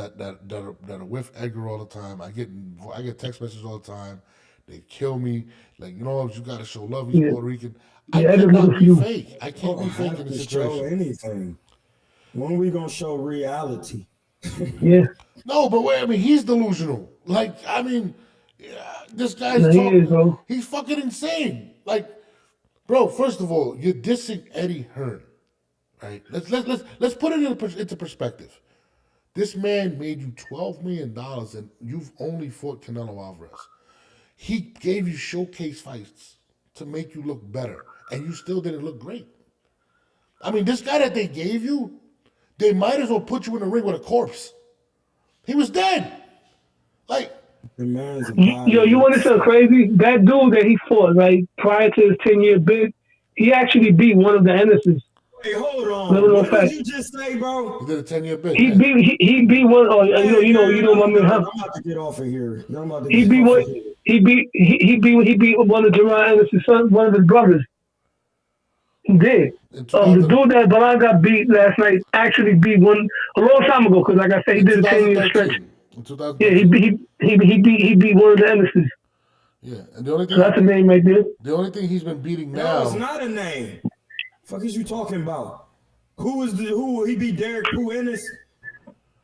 are with Edgar all the time. I get text messages all the time. They kill me. Like, you know, you got to show love. He's Puerto Rican. I cannot be fake. I can't be fake in this situation. Show anything. When are we gonna show reality? Yeah. No, but wait. I mean, he's delusional. Like, I mean, this guy's he's fucking insane. Like. Bro, first of all, you're dissing Eddie Hearn, right? Let's put it into perspective. This man made you $12 million, and you've only fought Canelo Alvarez. He gave you showcase fights to make you look better, and you still didn't look great. I mean, this guy that they gave you, they might as well put you in the ring with a corpse. He was dead. Like. Yo, you want to sound crazy? That dude that he fought, right, prior to his 10-year bid, he actually beat one of the Ennis's. Wait, hold on. What did you just say, bro? He did a 10-year bid. He beat one. Oh, you know, my man. I'm about to get off of here. He beat one of Jerron Ennis's son, one of his brothers. He did. The dude that Berlanga beat last night actually beat one a long time ago, because, like I said, he did a 10-year stretch. Yeah, he beat one of the Emerson. Yeah, and the only thing that's a name right there. The only thing he's been beating now. No, it's not a name. Fuck is you talking about? Who he beat Derek Pooh Ennis?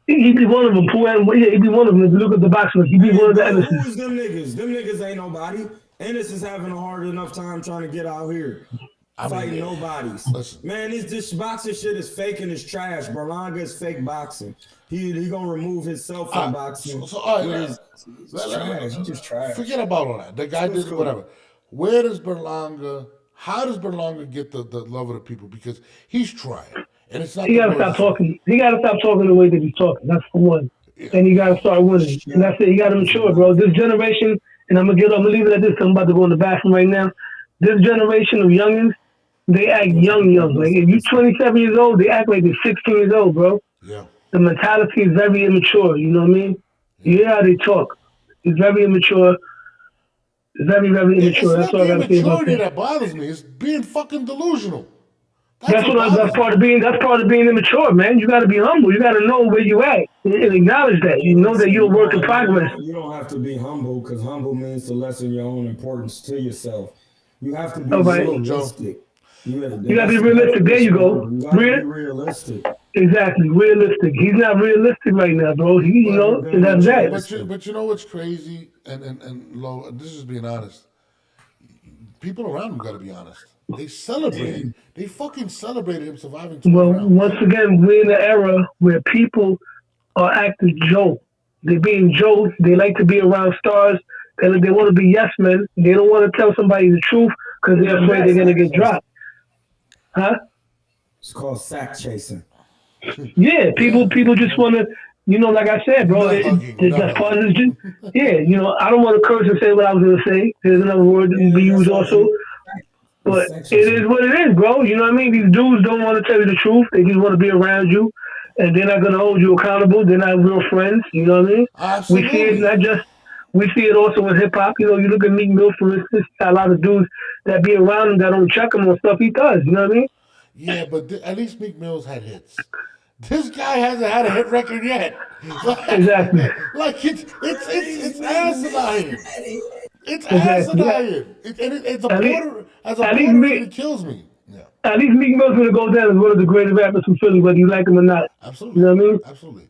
He beat one of them. He beat one of them. If you look at the boxing, he beat one of the Emerson. Who is them niggas? Them niggas ain't nobody. Ennis is having a hard enough time trying to get out here. Fighting nobodies. Listen. Man, this boxing shit is fake and it's trash. Berlanga is fake boxing. He gonna remove himself from boxing. Trash. He just trash. Forget about all that. The guy did whatever. Where does Berlanga How does Berlanga get the love of the people? Because he's trying, and it's not. He gotta stop talking. He gotta stop talking the way that he's talking. That's for one. Yeah. And he gotta start winning. And that's it. He gotta mature, bro. This generation, and I'm gonna leave it at this. I'm about to go in the bathroom right now. This generation of youngins, they act young. Like if you're 27 years old, they act like they're 16 years old, bro. Yeah. The mentality is very immature. You know what I mean? You hear how they talk. It's very immature. It's very, very immature. It's That's all I not gotta the say about immaturity that. that bothers me. It's being fucking delusional. That's part of being immature, man. You got to be humble. You got to know where you at and acknowledge that. You know that you're a work in progress. You don't have to be humble because humble means to lessen your own importance to yourself. You have to be realistic. You got to be realistic. There you go. You got to be realistic. Exactly, realistic. He's not realistic right now, bro. And that's that. But you know what's crazy, and Lo, this is being honest. People around him got to be honest. They celebrated. They fucking celebrated him surviving 20 rounds. Once again, we're in an era where people are acting Joe. They're being Joe. They like to be around stars. They want to be yes men. They don't want to tell somebody the truth because they're afraid they're going to get dropped. Huh? It's called sack chasing. Yeah, people just want to, like I said, bro. That's part of the, yeah, I don't want to curse and say what I was going to say. There's another word that we use also. But it is what it is, bro. You know what I mean? These dudes don't want to tell you the truth. They just want to be around you. And they're not going to hold you accountable. They're not real friends. You know what I mean? Absolutely. We see it not just, we see it also in hip-hop. You look at Meek Mill, for instance. A lot of dudes that be around him that don't check him on stuff he does. You know what I mean? Yeah, but at least Meek Mill's had hits. This guy hasn't had a hit record yet. Exactly. Like it's asinine. It's asinine. It's a Puerto Rican, it kills me. Yeah. At least Meek Mill's gonna go down as one of the greatest rappers from Philly, whether you like him or not. Absolutely. You know what I mean? Absolutely.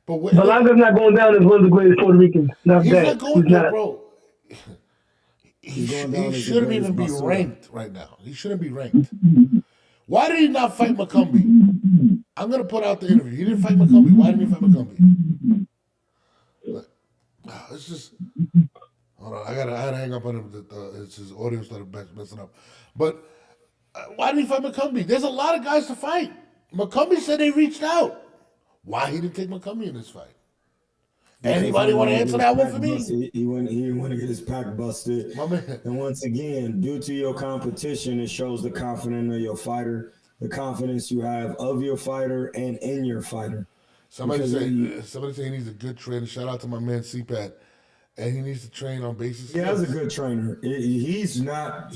But Berlanga's not going down as one of the greatest Puerto Ricans. He's not going down, bro. He shouldn't even be ranked right now. He shouldn't be ranked. Why did he not fight McCombie? I'm gonna put out the interview. He didn't fight McCombie. Why didn't he fight McCombie? It's just hold on. I gotta hang up on him. It's his audio started messing up. But why didn't he fight McCombie? There's a lot of guys to fight. McCombie said they reached out. Why he didn't take McCombie in this fight? Anybody want to answer that one for me? He want to get his pack busted. My man. And once again, due to your competition, it shows the confidence of your fighter, the confidence you have of your fighter and in your fighter. Somebody say he needs a good trainer. Shout out to my man CPAT. And he needs to train on basic skills. He has a good trainer. He's not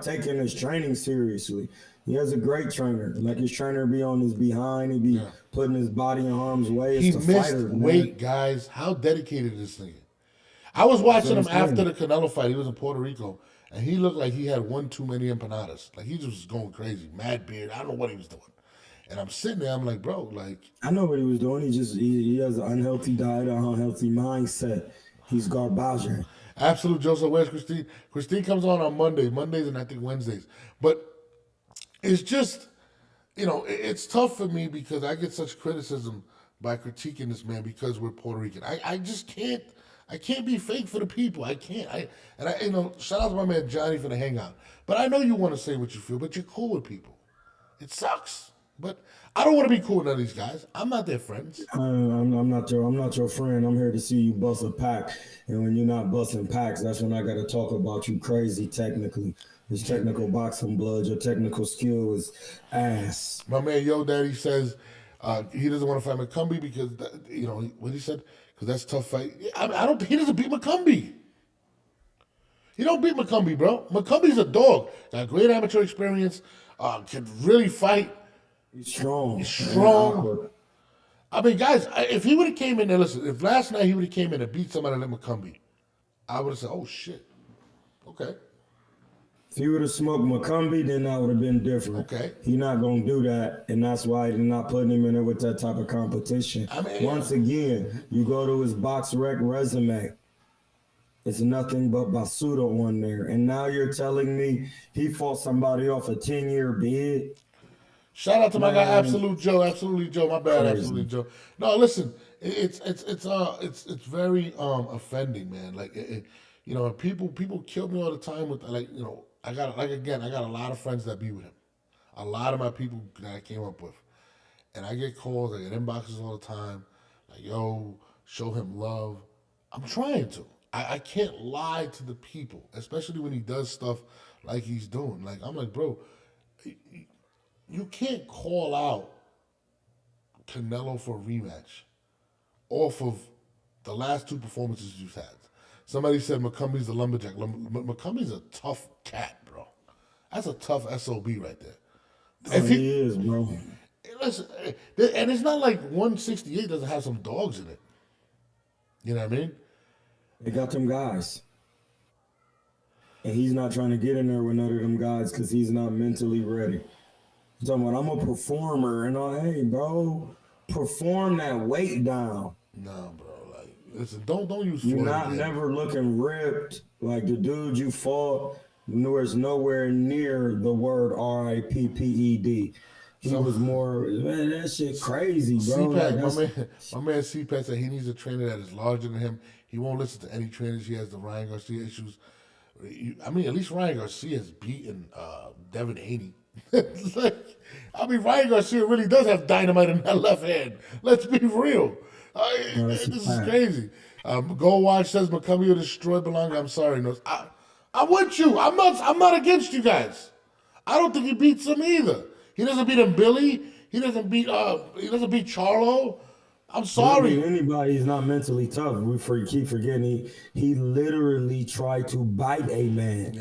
taking his training seriously. He has a great trainer. Like his trainer be on his behind. He be putting his body in harm's way. He missed weight, guys. How dedicated is this nigga? I was watching him after the Canelo fight. He was in Puerto Rico, and he looked like he had one too many empanadas. Like he just was going crazy. Mad beard. I don't know what he was doing. And I'm sitting there. I'm like, bro, like. I know what he was doing. He has an unhealthy diet, an unhealthy mindset. He's garbage. Absolute Joseph. Where's Christine? Christine comes on Mondays and I think Wednesdays. But it's just, it's tough for me because I get such criticism by critiquing this man because we're Puerto Rican. I just can't. I can't be fake for the people. I can't. Shout out to my man Johnny for the hangout. But I know you want to say what you feel, but you're cool with people. It sucks. But I don't want to be cool with none of these guys. I'm not their friends. I'm not your friend. I'm here to see you bust a pack. And when you're not busting packs, that's when I got to talk about you crazy technically. This technical boxing blood, your technical skill is ass. My man Yo Daddy says he doesn't want to fight McCombie because, what he said, because that's a tough fight. I don't think he doesn't beat McCombie. He don't beat McCombie, bro. McCombie's a dog. Got great amateur experience, can really fight. He's strong. I mean, guys, if he would have came in there, listen, if last night he would have came in and beat somebody like McCombie, I would have said, oh, shit. Okay. If he would have smoked McCombie, then that would have been different. Okay. He's not going to do that, and that's why they're not putting him in there with that type of competition. Once again, you go to his BoxRec resume. It's nothing but Basuda on there. And now you're telling me he fought somebody off a 10-year bid? Shout out to my guy, Absolute Joe. Absolutely Joe. My bad, Absolutely Joe. No, listen, it's very offending, man. Like, people kill me all the time with I got a lot of friends that be with him. A lot of my people that I came up with. And I get calls, I get inboxes all the time. Like, yo, show him love. I'm trying to. I can't lie to the people, especially when he does stuff like he's doing. Like, I'm like, bro, you can't call out Canelo for a rematch off of the last two performances you've had. Somebody said McCumbie's the lumberjack. McCumbie's a tough cat, bro. That's a tough SOB right there. Oh, he is, bro. Listen, and it's not like 168 doesn't have some dogs in it. You know what I mean? They got them guys. And he's not trying to get in there with none of them guys because he's not mentally ready. I'm talking about, I'm a performer, and hey, bro, perform that weight down. No, bro. Like, listen, don't use. You're not never looking ripped like the dude you fought. There's nowhere near the word RIPPED. He was more, man, that shit crazy, bro. My man CPAT said he needs a trainer that is larger than him. He won't listen to any trainers. He has the Ryan Garcia issues. I mean, at least Ryan Garcia has beaten Devin Haney. Ryan Garcia really does have dynamite in that left hand. Let's be real. This is crazy. Go Watch says McCumbie will destroy Berlanga. I'm sorry, no. I'm with you. I'm not against you guys. I don't think he beats him either. He doesn't beat him Billy. He doesn't beat Charlo. I'm sorry. Anybody is not mentally tough. We keep forgetting he literally tried to bite a man.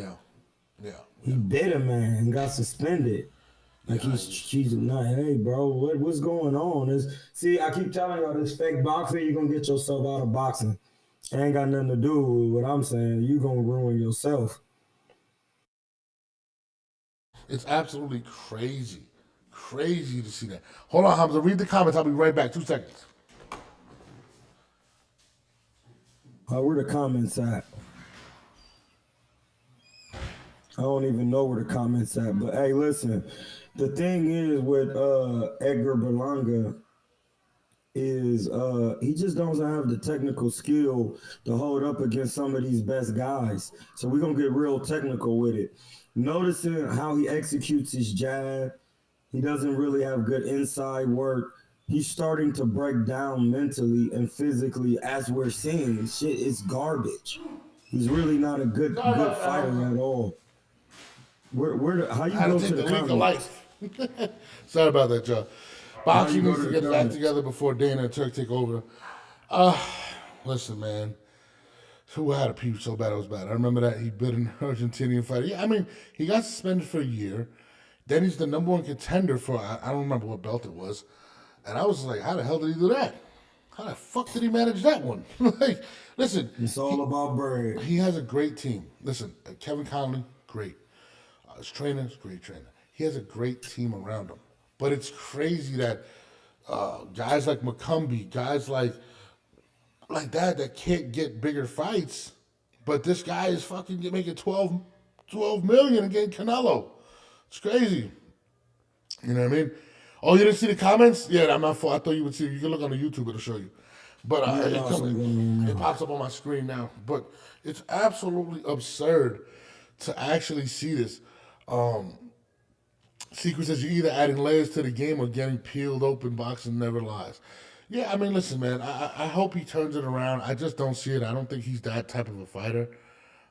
Yeah. He bit a man and got suspended. Like she's not. Hey, bro, what's going on? I keep telling y'all this fake boxing. You're gonna get yourself out of boxing. It ain't got nothing to do with what I'm saying. You're gonna ruin yourself. It's absolutely crazy to see that. Hold on, Hamza. Read the comments. I'll be right back. 2 seconds. Where the comments at? I don't even know where the comments at. But hey, listen. The thing is with Edgar Berlanga is he just doesn't have the technical skill to hold up against some of these best guys. So we're gonna get real technical with it. Noticing how he executes his jab, he doesn't really have good inside work. He's starting to break down mentally and physically as we're seeing. Shit is garbage. He's really not a good fighter at all. How you go to the comments? Sorry about that, y'all. Boxing needs to get back together before Dana and Turk take over. Listen, man. Who had a pee so bad it was bad? I remember that he bit an Argentinian fighter. Yeah, I mean, he got suspended for a year. Then he's the #1 contender for, I don't remember what belt it was. And I was like, how the hell did he do that? How the fuck did he manage that one? Like, listen. It's all about bread. He has a great team. Listen, Kevin Conley, great. His trainer, great trainer. He has a great team around him. But it's crazy that guys like McCumbie, guys like that can't get bigger fights, but this guy is fucking making 12 million and getting Canelo. It's crazy. You know what I mean? Oh, you didn't see the comments? Yeah, I'm not fault. I thought you would see. You can look on the YouTube, it'll show you. But it pops up on my screen now. But it's absolutely absurd to actually see this. Secret says you're either adding layers to the game or getting peeled open. Boxing never lies. Yeah, I mean, listen, man, I hope he turns it around. I just don't see it. I don't think he's that type of a fighter.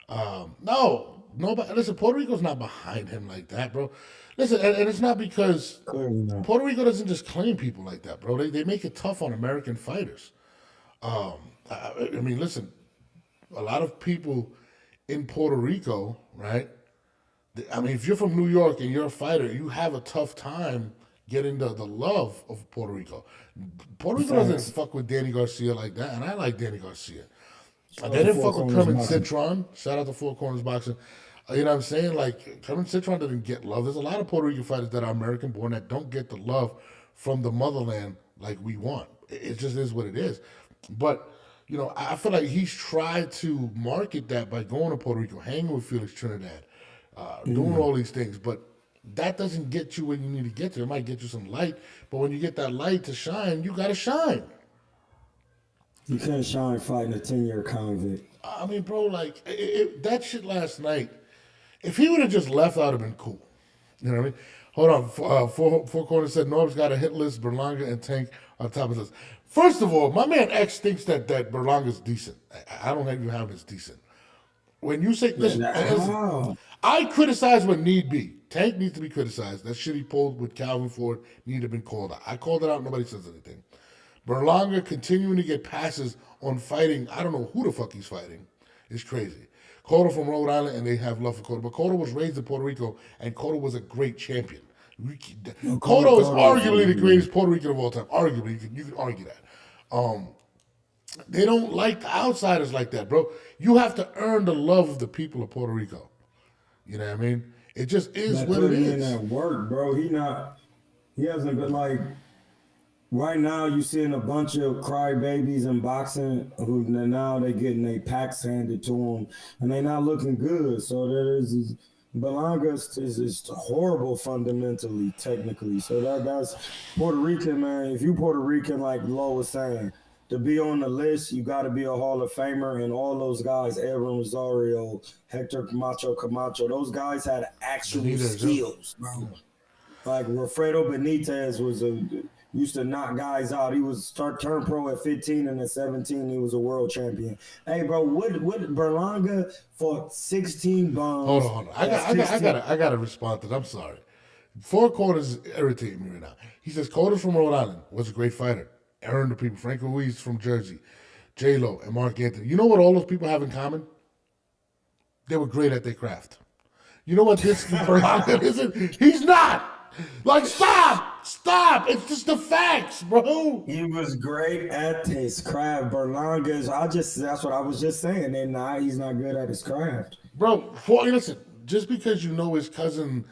Nobody. Listen, Puerto Rico's not behind him like that, bro. Listen, and it's not because Puerto Rico doesn't just claim people like that, bro. They make it tough on American fighters. I mean, listen, a lot of people in Puerto Rico, right? I mean, if you're from New York and you're a fighter, you have a tough time getting the love of Puerto Rico. Puerto Rico doesn't fuck with Danny Garcia like that, and I like Danny Garcia. They didn't fuck with Kermit Citron. Shout out to Four Corners Boxing. You know what I'm saying? Like, Kermit Citron didn't get love. There's a lot of Puerto Rican fighters that are American-born that don't get the love from the motherland like we want. It just is what it is. But, you know, I feel like he's tried to market that by going to Puerto Rico, hanging with Felix Trinidad, doing all these things. But that doesn't get you where you need to get to. It might get you some light, but when you get that light to shine, you got to shine. You can't shine fighting a 10-year convict. I mean, bro, like, that shit last night, If he would have just left, I would have been cool. You know what I mean? Hold on. Four Corners said Norb's got a hit list. Berlanga and Tank on top of this. First of all, my man X thinks that Berlanga's decent. I don't even have his decent. When you say, listen, I criticize when need be. Tank needs to be criticized. That shit he pulled with Calvin Ford needed to have been called out. I called it out. Nobody says anything. Berlanga continuing to get passes on fighting. I don't know who the fuck he's fighting. It's crazy. Cotto from Rhode Island, and they have love for Cotto. But Cotto was raised in Puerto Rico, and Cotto was a great champion. Cotto is arguably the greatest Puerto Rican of all time. Arguably, you can argue that. They don't like the outsiders like that, bro. You have to earn the love of the people of Puerto Rico. You know what I mean? It just is what it is. In that work, bro. He hasn't been like. Right now, you're seeing a bunch of crybabies in boxing who now they getting their packs handed to them, and they not looking good. So Berlanga is horrible fundamentally, technically. So that's Puerto Rican, man. If you Puerto Rican, like Lo was saying, to be on the list, you got to be a Hall of Famer, and all those guys, Aaron Rosario, Hector Camacho, those guys had actual skills, bro. Like Wilfredo Benitez used to knock guys out. He was turned pro at 15, and at 17 he was a world champion. Hey, bro, what Berlanga for 16 bombs? Hold on. I gotta respond to that. I'm sorry. Four Corners is irritating me right now. He says Cotto from Rhode Island was a great fighter. Earned the people. Frank Ruiz from Jersey, J-Lo, and Mark Anthony. You know what all those people have in common? They were great at their craft. You know what this Berlanga isn't? He's not. Like, stop. It's just the facts, bro. He was great at his craft. Berlanga's, that's what I was just saying. And now he's not good at his craft. Bro, listen, just because you know his cousin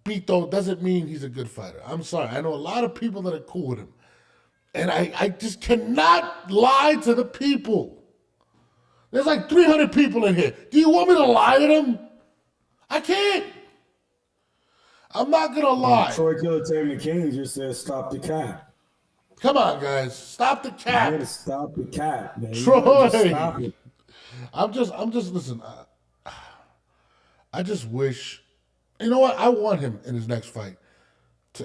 Pito doesn't mean he's a good fighter. I'm sorry. I know a lot of people that are cool with him. And I just cannot lie to the people. There's like 300 people in here. Do you want me to lie to them? I can't. I'm not going to lie. Troy Killatame McKinney just said, stop the cap. Come on, guys. Stop the cap. You gotta stop the cap, man. Troy. Stop it. I'm just, listen, I just wish, you know what? I want him in his next fight.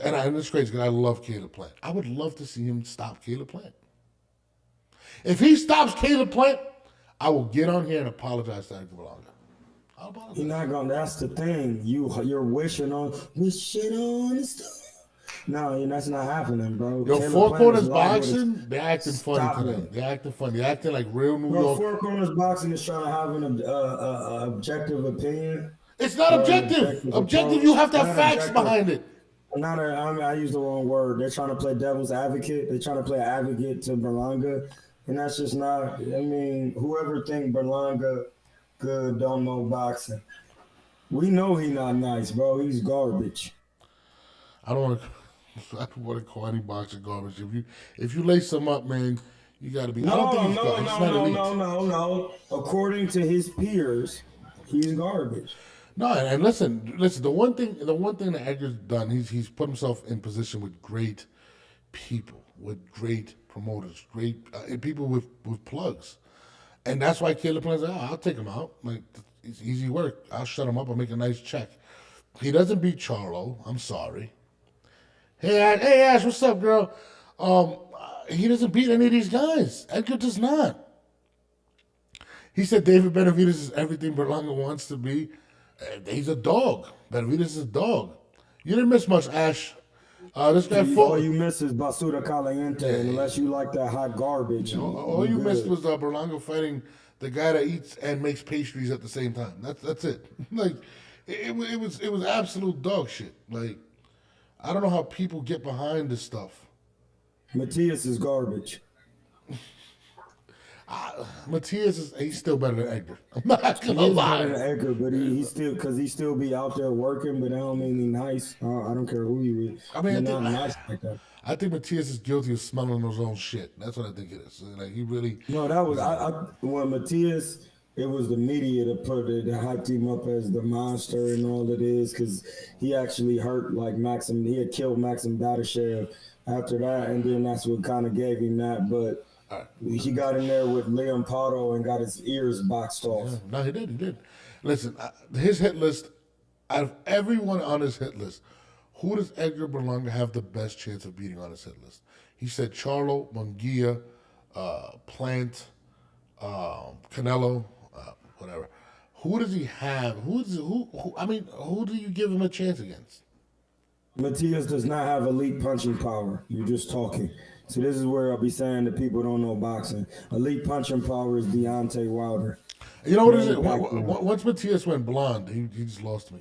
And it's crazy because I love Caleb Plant. I would love to see him stop Caleb Plant. If he stops Caleb Plant, I will get on here and apologize to Edgar Berlanga. I'll apologize. You're not gonna. That's the thing. You're wishing on the stuff. No, that's not happening, bro. Yo, Four Corners boxing, they're acting funny today. They're acting funny. They're acting like real New York. Four Corners boxing is trying to have an objective opinion. It's not objective. Objective, you have to have facts behind it. I use the wrong word. They're trying to play devil's advocate. They're trying to play advocate to Berlanga, and that's just not. I mean, whoever think Berlanga good don't know boxing. We know he's not nice, bro. He's garbage. I don't want to call any boxer garbage. If you lace him up, man, you got to be. No. According to his peers, he's garbage. No, and listen. The one thing that Edgar's done, he's put himself in position with great people, with great promoters, great people with plugs, and that's why Caleb Plant's like, I'll take him out. Like, it's easy work. I'll shut him up. I'll make a nice check. He doesn't beat Charlo. I'm sorry. Hey Ash, what's up, girl? He doesn't beat any of these guys. Edgar does not. He said David Benavidez is everything Berlanga wants to be. He's a dog. Benavidez is a dog. You didn't miss much, Ash. This guy all you miss is Basura Caliente, unless you like that hot garbage. All you missed was Berlanga fighting the guy that eats and makes pastries at the same time. That's it. Like it was absolute dog shit. Like, I don't know how people get behind this stuff. Matias is garbage. Matias he's still better than Edgar. I'm not gonna lie. Better than Edgar, but he still be out there working, but that don't mean he's nice. I don't care who he is. I mean, nice like that. I think Matias is guilty of smelling his own shit. That's what I think it is. Like, he really. No, that was when Matias. It was the media that hyped him up as the monster and all it is, because he actually hurt like Maxim. He had killed Maxim Dadashev after that, and then that's what kind of gave him that. But he got in there with Liam Pardo and got his ears boxed off. Yeah. No, he did. Listen, his hit list, out of everyone on his hit list, who does Edgar Berlanga have the best chance of beating on his hit list? He said Charlo, Munguia, Plant, Canelo, whatever. Who does he have? Who do you give him a chance against? Matias does not have elite punching power. You're just talking. So this is where I'll be saying that people don't know boxing. Elite punching power is Deontay Wilder. You know what is it? Once Matias went blonde, he just lost me.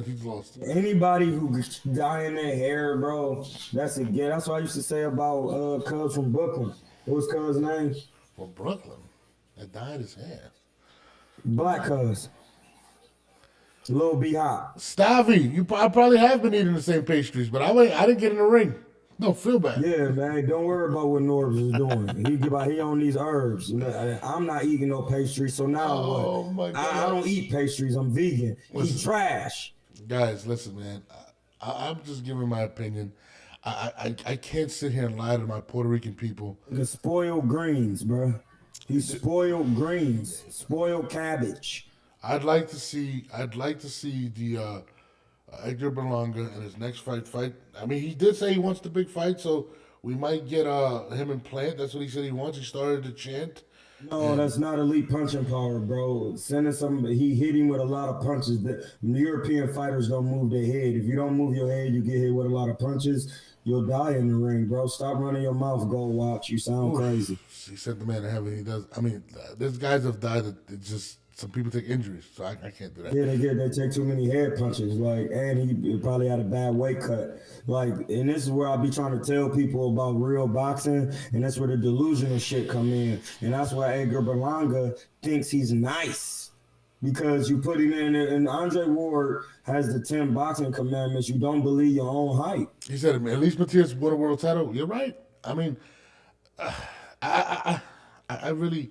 He's lost me. Anybody who dyeing their hair, bro, that's a get. That's what I used to say about Cuz from Brooklyn. What was Cuz' name? From Brooklyn. That dyed his hair. Black Cuz. Lil B Hop. Stavy, I probably have been eating the same pastries, but I didn't get in the ring. No, feel bad. Yeah, man. Don't worry about what Norbs is doing. He on these herbs. I'm not eating no pastries, so now what? My God. I don't eat pastries. I'm vegan. Listen, He trash. Guys, listen, man. I'm just giving my opinion. I can't sit here and lie to my Puerto Rican people. The spoiled greens, bro. He's spoiled greens. Spoiled cabbage. I'd like to see the Edgar Berlanga in his next fight. I mean, he did say he wants the big fight, so we might get him in Plant. That's what he said he wants. He started to chant. No, that's not elite punching power, bro. He hit him with a lot of punches. The European fighters don't move their head. If you don't move your head, you get hit with a lot of punches. You'll die in the ring, bro. Stop running your mouth, Gold Watch. You sound crazy. He sent the man to heaven. He does. I mean, there's guys have died that it's just some people take injuries, so I can't do that. Yeah, they take too many head punches. And he probably had a bad weight cut. And this is where I be trying to tell people about real boxing, and that's where the delusional shit come in. And that's why Edgar Berlanga thinks he's nice. Because you put him in, and Andre Ward has the 10 boxing commandments. You don't believe your own hype. He said, at least Matias won a world title. You're right. I mean, I really,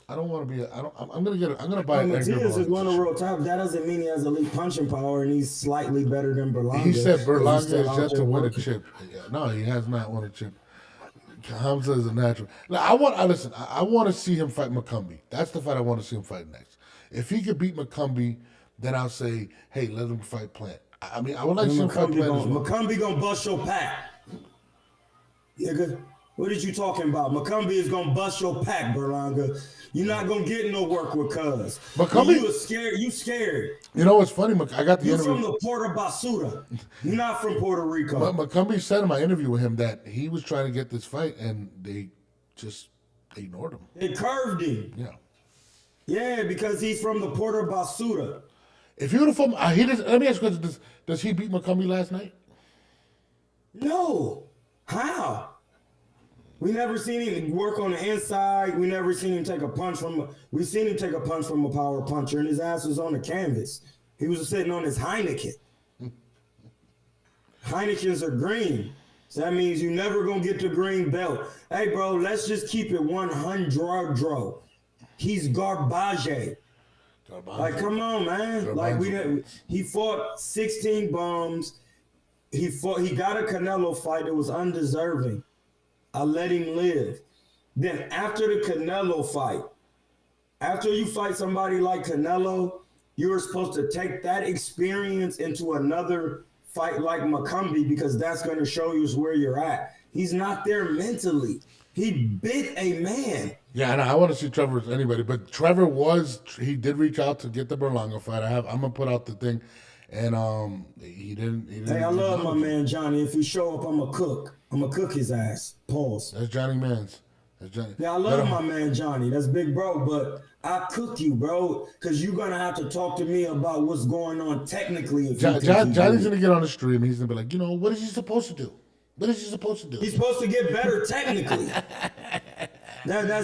I don't want to be. I'm gonna buy an Edgar Matias has Berlanga. won a world title. That doesn't mean he has elite punching power, and he's slightly better than Berlanga. He said Berlanga He's still is yet out to there win a working. chip. Yeah, no, he has not won a chip. Hamza is a natural. Now, I want to see him fight McCumbee. That's the fight I want to see him fight next. If he could beat McCumbee, then I'll say, hey, let him fight Plant. I mean, I would like to see him fight Plant as well. McCumbee gonna bust your pack. Nigga, what are you talking about? McCumbee is gonna bust your pack, Berlanga. You're not gonna get no work with Cuz. McCumbee, you scared. You scared. You know what's funny? I got the You're interview. from the Puerto Basura. You're not from Puerto Rico. McCumbee said in my interview with him that he was trying to get this fight, and they just ignored him. They curved him. Yeah. Yeah, because he's from the Puerto Basura. If he would have fought, let me ask you a question. Does he beat McCumbee last night? No. How? We never seen him work on the inside. We never seen him take a punch we seen him take a punch from a power puncher, and his ass was on the canvas. He was sitting on his Heineken. Heinekens are green. So that means you never gonna get the green belt. Hey, bro, let's just keep it 100. He's garbage. Like, come on, man. He fought 16 bums. He got a Canelo fight that was undeserving. I let him live. Then after the Canelo fight, after you fight somebody like Canelo, you were supposed to take that experience into another fight like McCumbee, because that's going to show you where you're at. He's not there mentally. He bit a man. Yeah, and I want to see Trevor as anybody, but Trevor he did reach out to get the Berlanga fight. I'm gonna put out the thing, and he didn't. Hey, I love my man Johnny. If he show up, I'm gonna cook his ass. Pause. That's Johnny Mans. Yeah, I love my man Johnny. That's big bro, but I cook you, bro, because you're gonna have to talk to me about what's going on technically. Johnny's gonna get on the stream. He's gonna be like, what is he supposed to do? What is he supposed to do? He's supposed to get better technically.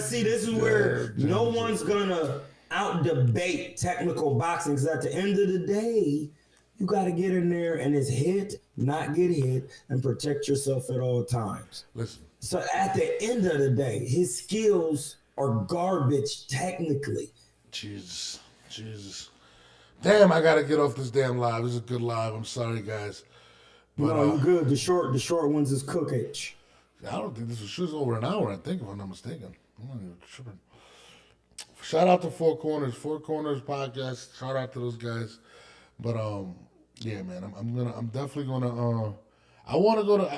See, this is where no one's gonna out debate technical boxing, because at the end of the day, you got to get in there and it's hit, not get hit, and protect yourself at all times. Listen. So at the end of the day, his skills are garbage technically. Jesus. Damn, I gotta get off this damn live. This is a good live. I'm sorry, guys. But, no, you're good. The short ones is cookage. I don't think this was over an hour, I think, if I'm not mistaken. I'm not even tripping. shout out to Four Corners podcast. Shout out to those guys. But yeah, man, I'm definitely gonna. I want to go to.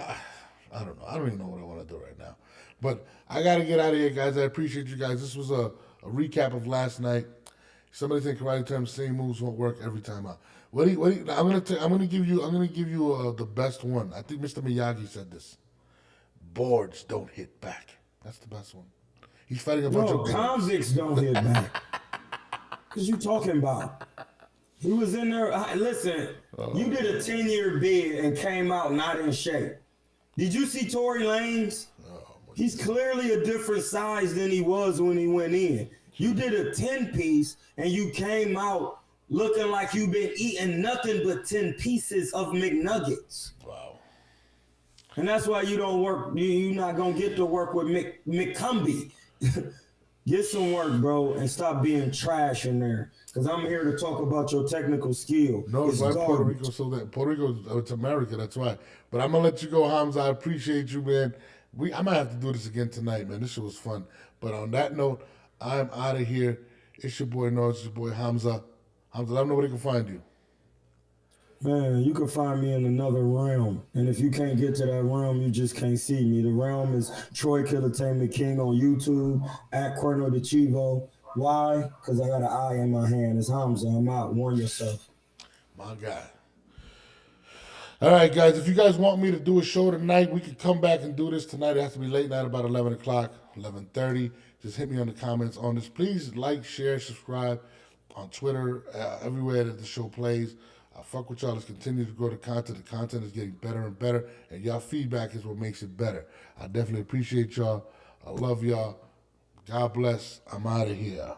I don't know. I don't even know what I want to do right now. But I got to get out of here, guys. I appreciate you guys. This was a recap of last night. Somebody think karate terms, same moves won't work every time out. I'm gonna give you the best one. I think Mr. Miyagi said this. Boards don't hit back. That's the best one. He's fighting a bunch of boards. Convicts don't hit back. What you talking about? He was in there. Listen, you did a 10-year bid and came out not in shape. Did you see Tory Lanez? He's clearly a different size than he was when he went in. You did a 10-piece and you came out looking like you've been eating nothing but 10 pieces of McNuggets. Wow. And that's why you don't work. You're not going to get to work with McCumbie. Get some work, bro, and stop being trash in there. Because I'm here to talk about your technical skill. No, it's why Puerto Rico Puerto Rico, it's America, that's why. But I'm going to let you go, Hamza. I appreciate you, man. I might have to do this again tonight, man. This shit was fun. But on that note, I'm out of here. It's your boy Noah. It's your boy Hamza. Hamza, let them know where they can find you. Man, you can find me in another realm. And if you can't get to that realm, you just can't see me. The realm is Troy Killertainment King on YouTube, at Cuerno de Chivo. Why? Because I got an eye in my hand. It's Hamza. I'm out. Warn yourself. My guy. All right, guys. If you guys want me to do a show tonight, we can come back and do this tonight. It has to be late night, about 11 o'clock, 11:30. Just hit me on the comments on this. Please like, share, subscribe on Twitter, everywhere that the show plays. I fuck with y'all. Let's continue to grow the content. The content is getting better and better, and y'all feedback is what makes it better. I definitely appreciate y'all. I love y'all. God bless. I'm out of here.